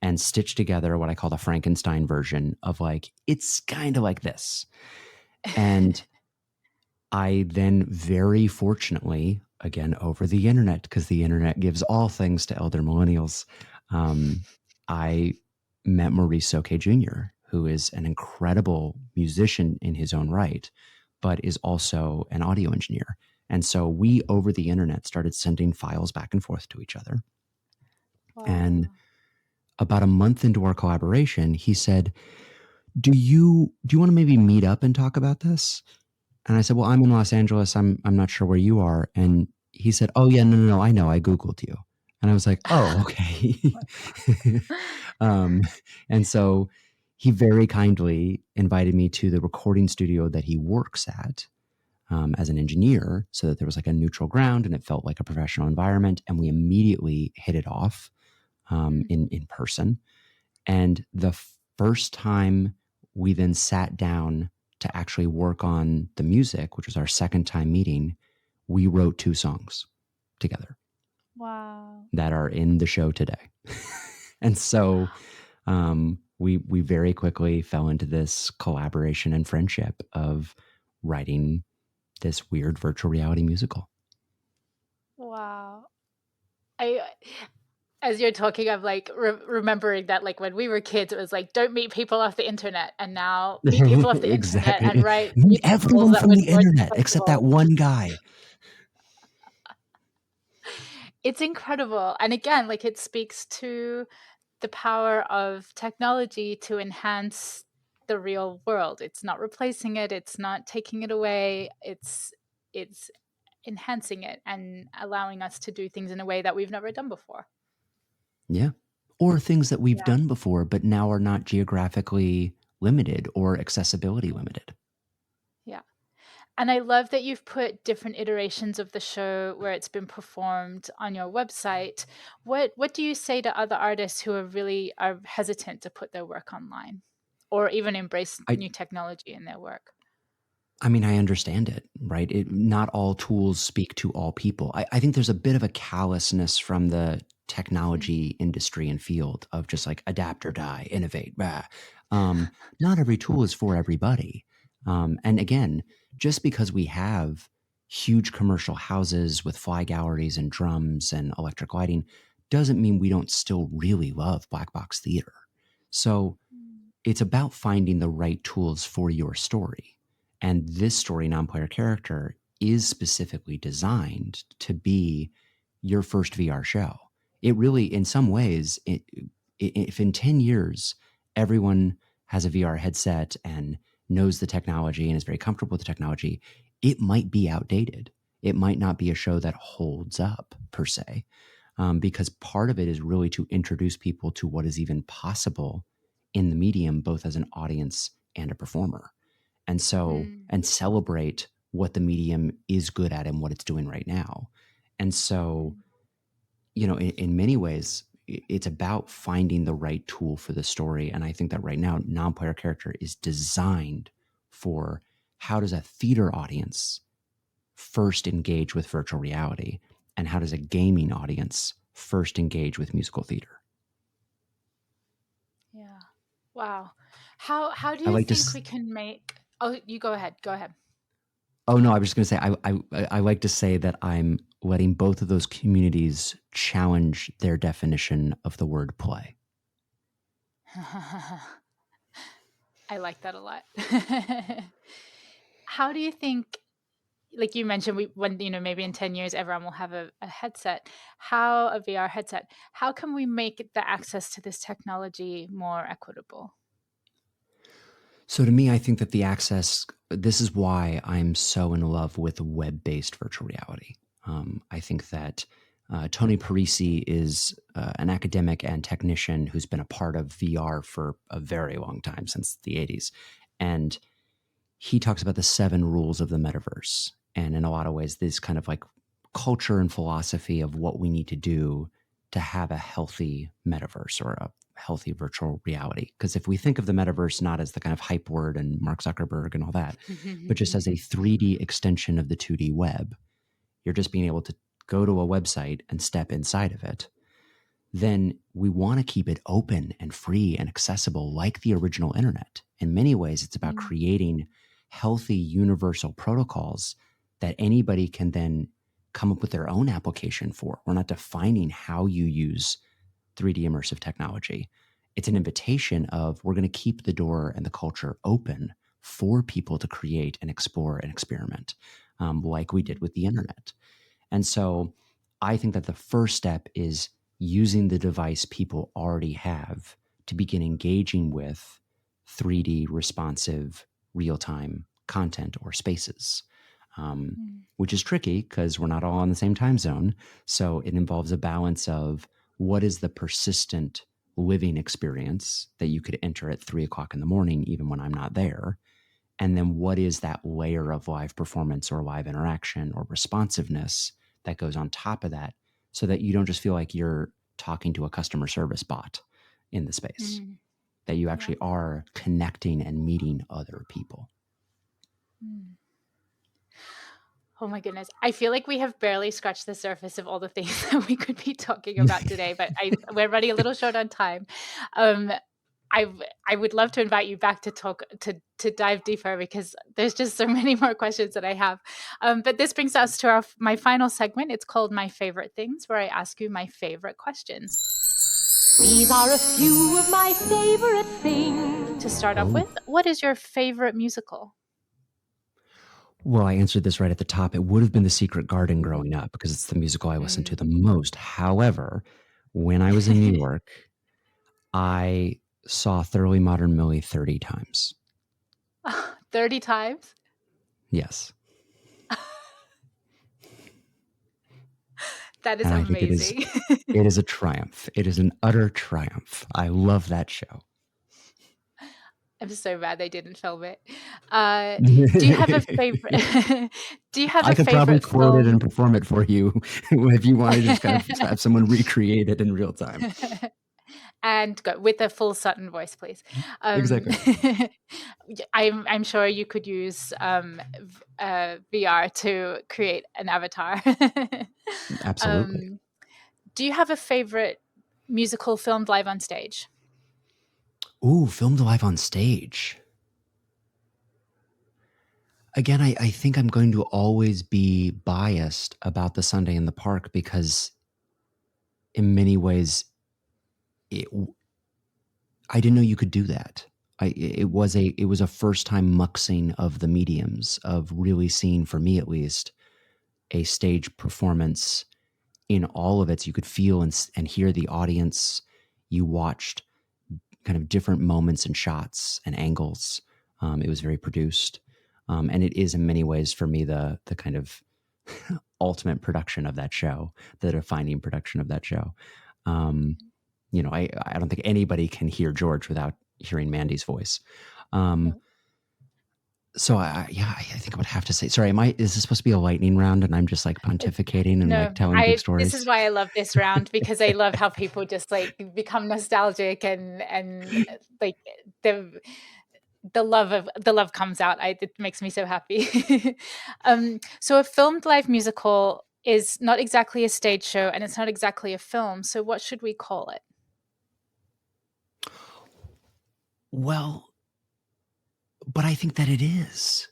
and stitch together what I call the Frankenstein version of like, it's kind of like this. And I then very fortunately, again, over the internet, because the internet gives all things to elder millennials, um, I met Maurice Soke Jr., who is an incredible musician in his own right, but is also an audio engineer. And so we, over the internet, started sending files back and forth to each other. And Wow. about a month into our collaboration, he said, do you want to maybe meet up and talk about this? And I said, well, I'm in Los Angeles. I'm not sure where you are. And he said, oh yeah, no, I know. I Googled you. And I was like, oh, okay. um, and so he very kindly invited me to the recording studio that he works at, as an engineer, so that there was like a neutral ground and it felt like a professional environment. And we immediately hit it off, in person. And the first time we then sat down to actually work on the music, which was our second time meeting, we wrote 2 songs together Wow. that are in the show today. And so we very quickly fell into this collaboration and friendship of writing this weird virtual reality musical. Wow. I as you're talking, I'm like remembering that like when we were kids, it was like don't meet people off the internet, and now meet people off the internet and Exactly. write Meet musicals everyone that from would the go to internet except that festivals. one guy. It's incredible, and again, like it speaks to the power of technology to enhance the real world. It's not replacing it, it's not taking it away. It's enhancing it and allowing us to do things in a way that we've never done before. Yeah. Or things that we've Yeah. done before, but now are not geographically limited or accessibility limited. Yeah. And I love that you've put different iterations of the show where it's been performed on your website. What do you say to other artists who are hesitant to put their work online or even embrace I, new technology in their work? I mean, I understand it, right? Not all tools speak to all people. I think there's a bit of a callousness from the Mm. technology industry and field of just like adapt or die, innovate. Blah. Not every tool is for everybody. And again, just because we have huge commercial houses with fly galleries and drums and electric lighting doesn't mean we don't still really love black box theater. So Mm. it's about finding the right tools for your story. And this story, Non-Player Character, is specifically designed to be your first VR show. It really, in some ways, if in 10 years everyone has a VR headset and knows the technology and is very comfortable with the technology, it might be outdated. It might not be a show that holds up per se, because part of it is really to introduce people to what is even possible in the medium, both as an audience and a performer. And so, Mm. and celebrate what the medium is good at and what it's doing right now. And so, Mm. in many ways, it's about finding the right tool for the story. And I think that right now, Non-Player Character is designed for how does a theater audience first engage with virtual reality, and how does a gaming audience first engage with musical theater? Yeah. Wow. How do I you like to. think we can make? Oh, you go ahead. Go ahead. Oh no, I was just going to say I like to say that I'm letting both of those communities challenge their definition of the word play. I like that a lot. How do you think, like you mentioned, when maybe in 10 years everyone will have a headset, how a VR headset, how can we make the access to this technology more equitable? So to me, I think that the access, this is why I'm so in love with web-based virtual reality. I think that Tony Parisi is an academic and technician who's been a part of VR for a very long time, since the 80s. And he talks about the 7 rules of the metaverse. And in a lot of ways, this kind of like culture and philosophy of what we need to do to have a healthy metaverse or a healthy virtual reality. Because if we think of the metaverse not as the kind of hype word and Mark Zuckerberg and all that, but just as a 3D extension of the 2D web, you're just being able to go to a website and step inside of it, then we want to keep it open and free and accessible like the original internet. In many ways, it's about Mm, creating healthy universal protocols that anybody can then come up with their own application for. We're not defining how you use 3D immersive technology. It's an invitation of we're going to keep the door and the culture open for people to create and explore and experiment, like we did mm, with the internet. And so I think that the first step is using the device people already have to begin engaging with 3D responsive real time content or spaces, mm, which is tricky because we're not all on the same time zone. So it involves a balance of what is the persistent living experience that you could enter at 3 o'clock in the morning, even when I'm not there, and then what is that layer of live performance or live interaction or responsiveness that goes on top of that so that you don't just feel like you're talking to a customer service bot in the space, mm. that you Yeah. actually are connecting and meeting other people. Mm. Oh my goodness. I feel like we have barely scratched the surface of all the things that we could be talking about today, but we're running a little short on time. Um, I I would love to invite you back to talk to dive deeper because there's just so many more questions that I have. But this brings us to my final segment. It's called My Favorite Things, where I ask you my favorite questions. These are a few of my favorite things. To start off Oh, with, what is your favorite musical? well, I answered this right at the top. It would have been The Secret Garden growing up because it's the musical I listened to Mm. the most. However, when I was in New York, I saw Thoroughly Modern Millie 30 times. 30 times? Yes. That is And I think amazing. it is a triumph. It is an utter triumph. I love that show. I'm so mad they didn't film it. Uh, do you have a favorite? Do you have I a could probably favorite quote it film? and perform it for you if you want to just kind of have someone recreate it in real time. And go with a full Sutton voice, please. Um, Exactly. I'm sure you could use VR to create an avatar. Absolutely. um, do you have a favorite musical filmed live on stage? Ooh, filmed live on stage. Again, I think I'm going to always be biased about the Sunday in the Park because, in many ways, it, I didn't know you could do that. It was a first time muxing of the mediums of really seeing, for me at least, a stage performance in all of it. So you could feel and hear the audience. You watched kind of different moments and shots and angles. It was very produced, and it is in many ways for me the kind of ultimate production of that show, the defining production of that show. Um, I don't think anybody can hear George without hearing Mandy's voice. Um, No. so I think I would have to say, sorry, is this supposed to be a lightning round and I'm just like pontificating and like No, telling big I this is stories? why I love this round because I love how people just like become nostalgic and like the the love comes out. It makes me so happy. So a filmed live musical is not exactly a stage show and it's not exactly a film. So what should we call it? Well, But I think that it is.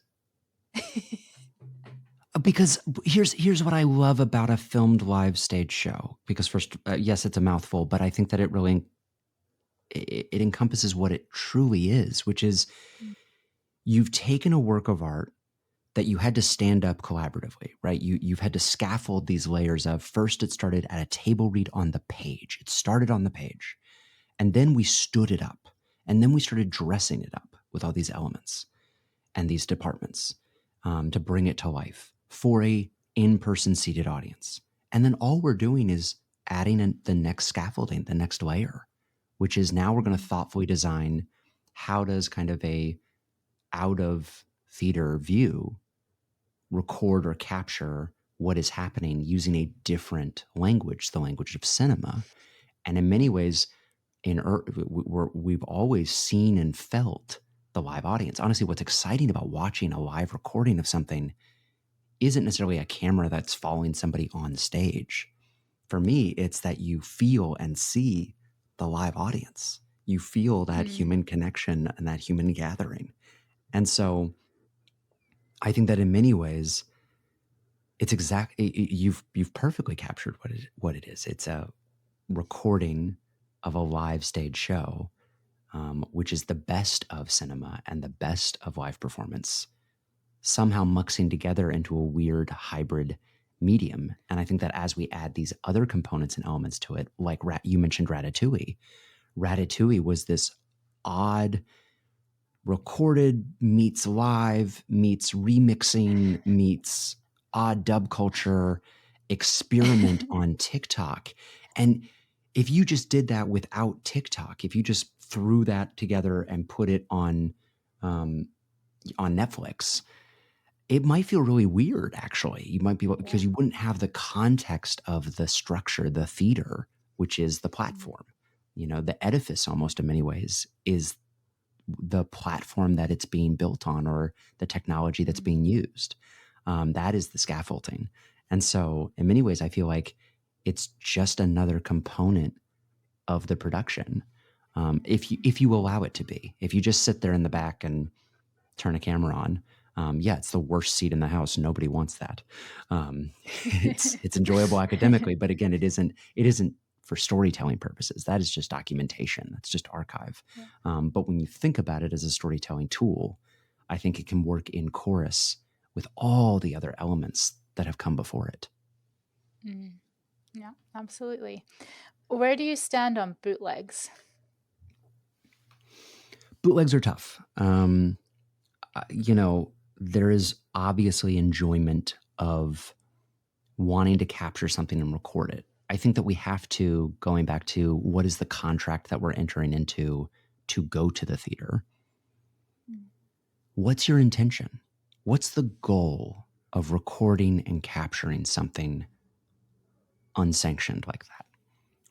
Because here's what I love about a filmed live stage show. Because first, yes, it's a mouthful, but I think that it really it encompasses what it truly is, which is you've taken a work of art that you had to stand up collaboratively, right? You've had to scaffold these layers of first it started at a table read on the page. It started on the page. And then we stood it up. And then we started dressing it up with all these elements and these departments to bring it to life for a in-person seated audience. And then all we're doing is adding in the next scaffolding, the next layer, which is now we're going to thoughtfully design how does kind of a out of theater view record or capture what is happening using a different language, the language of cinema. And in many ways, we've always seen and felt the live audience. Honestly, what's exciting about watching a live recording of something isn't necessarily a camera that's following somebody on stage. For me, it's that you feel and see the live audience. You feel that human connection and that human gathering. And so I think that in many ways, it's you've perfectly captured what it is. It's a recording of a live stage show, which is the best of cinema and the best of live performance, somehow muxing together into a weird hybrid medium. And I think that as we add these other components and elements to it, like you mentioned Ratatouille. Ratatouille was this odd recorded meets live meets remixing meets odd dub culture experiment on TikTok. And if you just did that without TikTok, if you just threw that together and put it on Netflix, it might feel really weird, actually. You might be, because you wouldn't have the context of the structure, the theater, which is the platform. You know, the edifice almost in many ways is the platform that it's being built on or the technology that's being used. That is the scaffolding. And so in many ways, I feel like it's just another component of the production. If you allow it to be, if you just sit there in the back and turn a camera on, it's the worst seat in the house. Nobody wants that. It's enjoyable academically, but again, it isn't for storytelling purposes. That is just documentation. That's just archive. But when you think about it as a storytelling tool, I think it can work in chorus with all the other elements that have come before it. Yeah, absolutely. Where do you stand on bootlegs? Bootlegs are tough. There is obviously enjoyment of wanting to capture something and record it. I think that we have to, going back to what is the contract that we're entering into to go to the theater? What's your intention? What's the goal of recording and capturing something unsanctioned like that?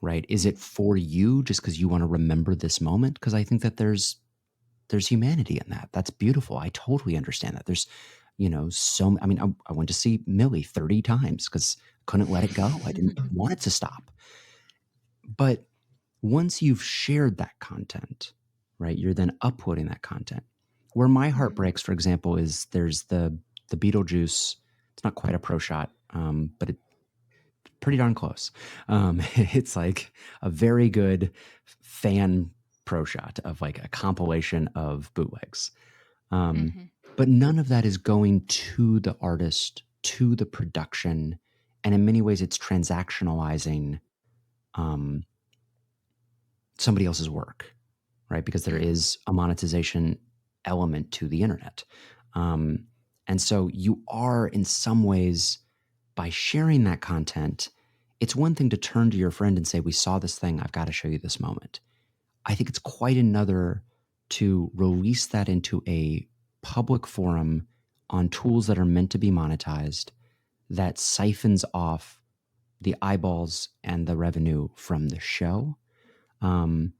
Right? Is it for you just because you want to remember this moment? Because I think that there's humanity in that. That's beautiful. I totally understand that. There's, I went to see Millie 30 times because I couldn't let it go. I didn't want it to stop. But once you've shared that content, right, you're then uploading that content. Where my heart breaks, for example, is there's the Beetlejuice. It's not quite a pro shot, but it's pretty darn close. It's like a very good fan pro shot of like a compilation of bootlegs. But none of that is going to the artist, to the production. And in many ways, it's transactionalizing somebody else's work, right? Because there is a monetization element to the internet. And so you are, in some ways, by sharing that content, it's one thing to turn to your friend and say, we saw this thing, I've got to show you this moment. I think it's quite another to release that into a public forum on tools that are meant to be monetized, that siphons off the eyeballs and the revenue from the show. And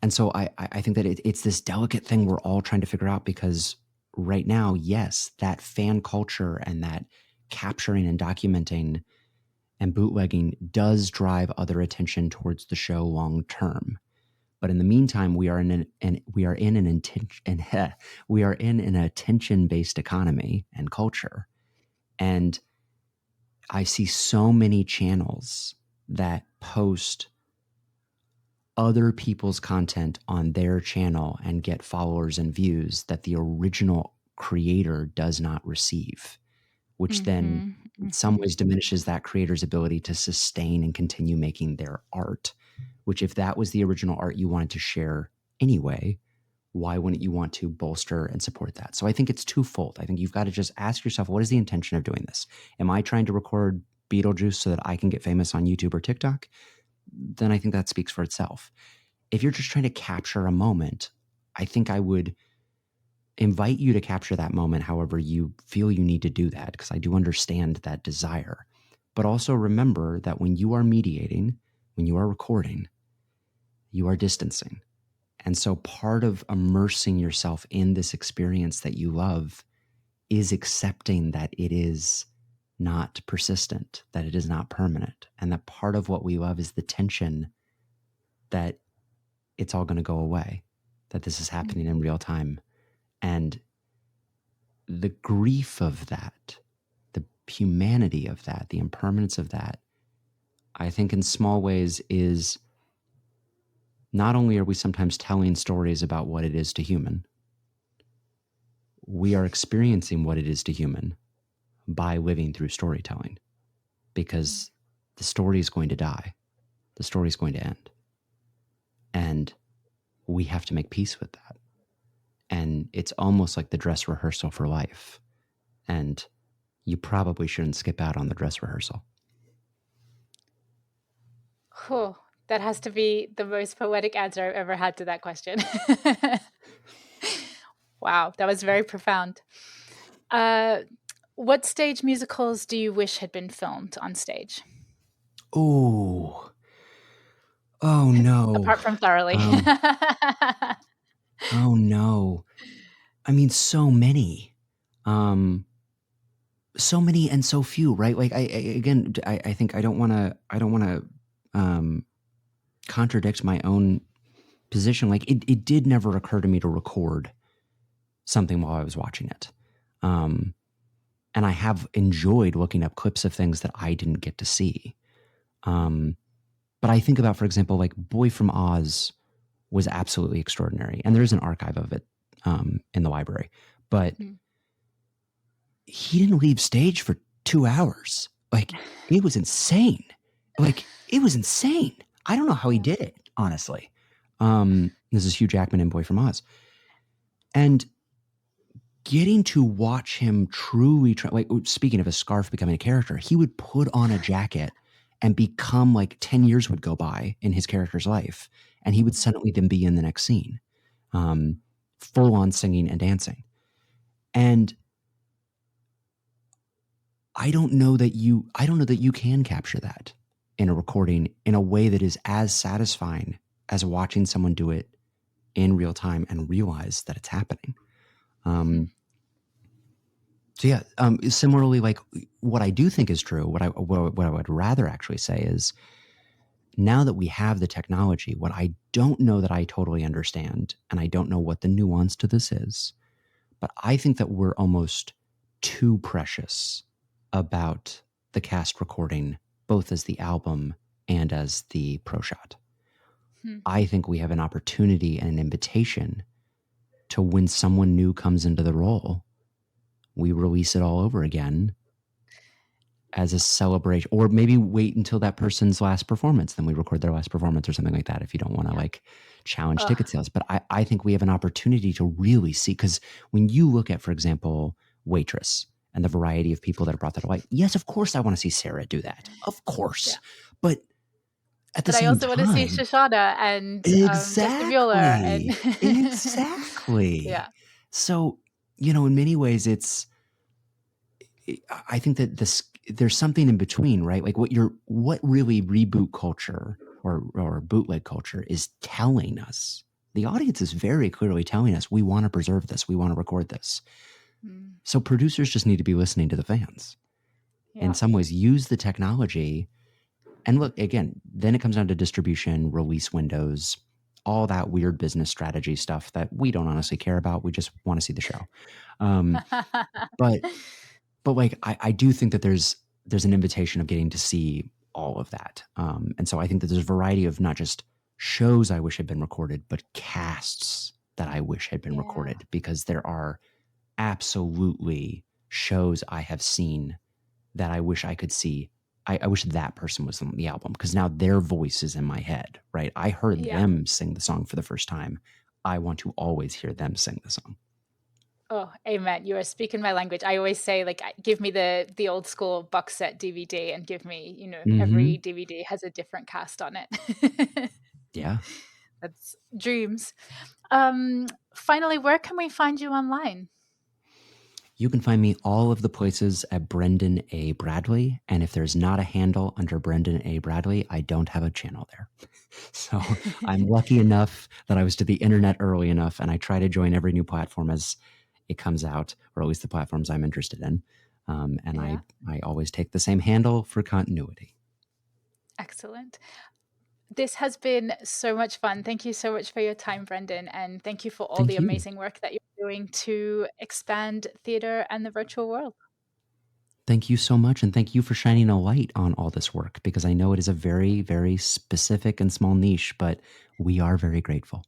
so I think that it's this delicate thing we're all trying to figure out, because right now, yes, that fan culture and that capturing and documenting and bootlegging does drive other attention towards the show long term. But in the meantime, we are in an attention-based economy and culture. And I see so many channels that post other people's content on their channel and get followers and views that the original creator does not receive, which then in some ways diminishes that creator's ability to sustain and continue making their art, which if that was the original art you wanted to share anyway, why wouldn't you want to bolster and support that? So I think it's twofold. I think you've got to just ask yourself, what is the intention of doing this? Am I trying to record Beetlejuice so that I can get famous on YouTube or TikTok? Then I think that speaks for itself. If you're just trying to capture a moment, I think I would invite you to capture that moment however you feel you need to do that, because I do understand that desire. But also remember that when you are mediating, when you are recording, you are distancing. And so part of immersing yourself in this experience that you love is accepting that it is not persistent, that it is not permanent, and that part of what we love is the tension that it's all going to go away, that this is happening in real time. And the grief of that, the humanity of that, the impermanence of that, I think in small ways is not only are we sometimes telling stories about what it is to human, we are experiencing what it is to human by living through storytelling, because the story is going to die. The story is going to end. And we have to make peace with that. And it's almost like the dress rehearsal for life. And you probably shouldn't skip out on the dress rehearsal. Oh, that has to be the most poetic answer I've ever had to that question. Wow, that was very profound. What stage musicals do you wish had been filmed on stage? Oh no. Apart from Thoroughly. Oh no. I mean, so many. So many and so few, right? Like I think I don't want to contradict my own position. Like it did never occur to me to record something while I was watching it. And I have enjoyed looking up clips of things that I didn't get to see. But I think about, for example, like Boy from Oz was absolutely extraordinary. And there is an archive of it in the library. But he didn't leave stage for 2 hours. Like, it was insane. Like, it was insane. I don't know how he did it, honestly. This is Hugh Jackman in Boy from Oz. And getting to watch him truly, like, speaking of a scarf becoming a character, he would put on a jacket and become, like, 10 years would go by in his character's life. And he would suddenly then be in the next scene, full on singing and dancing. And I don't know that you can capture that in a recording in a way that is as satisfying as watching someone do it in real time and realize that it's happening. So yeah, similarly, like what I do think is true, what I would rather actually say is, now that we have the technology, what I don't know that I totally understand, and I don't know what the nuance to this is, but I think that we're almost too precious about the cast recording, both as the album and as the pro shot. I think we have an opportunity and an invitation to, when someone new comes into the role, we release it all over again as a celebration, or maybe wait until that person's last performance, then we record their last performance or something like that, if you don't want to like challenge ticket sales. But I think we have an opportunity to really see, because when you look at, for example, Waitress and the variety of people that have brought that to light, yes, of course I want to see Sarah do that, of course. But at the same time, I also want to see Shoshana and Justin Mueller. And exactly. Yeah. So, in many ways, I think that there's something in between, right? Like what really reboot culture or bootleg culture is telling us. The audience is very clearly telling us, we want to preserve this, we want to record this. So producers just need to be listening to the fans. In some ways, use the technology. And look, again, then it comes down to distribution, release windows. all that weird business strategy stuff that we don't honestly care about. We just want to see the show. Um, but like I do think that there's an invitation of getting to see all of that. And so I think that there's a variety of not just shows I wish had been recorded, but casts that I wish had been Yeah. recorded, because there are absolutely shows I have seen that I wish I could see. I wish that person was on the album, because now their voice is in my head, right? I heard Yeah. them sing the song for the first time. I want to always hear them sing the song. Oh, amen. You are speaking my language. I always say, like, give me the old school box set DVD and give me, every Mm-hmm. DVD has a different cast on it. Yeah. That's dreams. Finally, where can we find you online? You can find me all of the places at Brendan A. Bradley. And if there's not a handle under Brendan A. Bradley, I don't have a channel there. So I'm lucky enough that I was to the internet early enough, and I try to join every new platform as it comes out, or at least the platforms I'm interested in. And Yeah. I always take the same handle for continuity. Excellent. This has been so much fun. Thank you so much for your time, Brendan. And thank you for all the Thank you. amazing work that you're doing to expand theater and the virtual world. Thank you so much. And thank you for shining a light on all this work, because I know it is a very, very specific and small niche, but we are very grateful.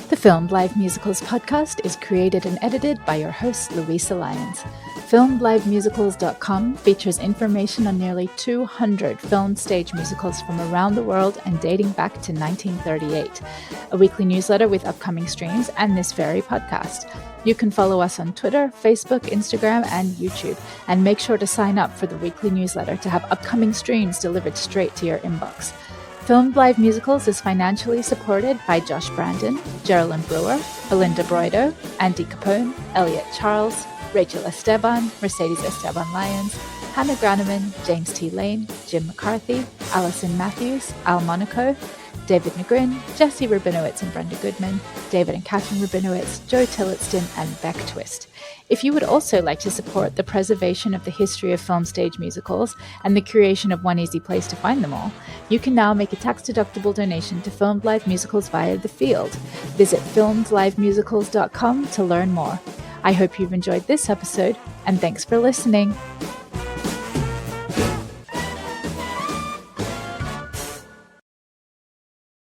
The Filmed Live Musicals podcast is created and edited by your host, Luisa Lyons. FilmedLiveMusicals.com features information on nearly 200 filmed stage musicals from around the world and dating back to 1938, a weekly newsletter with upcoming streams, and this very podcast. You can follow us on Twitter, Facebook, Instagram, and YouTube, and make sure to sign up for the weekly newsletter to have upcoming streams delivered straight to your inbox. Filmed Live Musicals is financially supported by Josh Brandon, Geraldine Brewer, Belinda Broido, Andy Capone, Elliot Charles, Rachel Esteban, Mercedes Esteban Lyons, Hannah Graneman, James T. Lane, Jim McCarthy, Allison Matthews, Al Monaco, David Negrin, Jesse Rabinowitz and Brenda Goodman, David and Catherine Rabinowitz, Joe Tillotson, and Beck Twist. If you would also like to support the preservation of the history of film stage musicals and the creation of one easy place to find them all, you can now make a tax-deductible donation to Filmed Live Musicals via The Field. Visit filmedlivemusicals.com to learn more. I hope you've enjoyed this episode, and thanks for listening.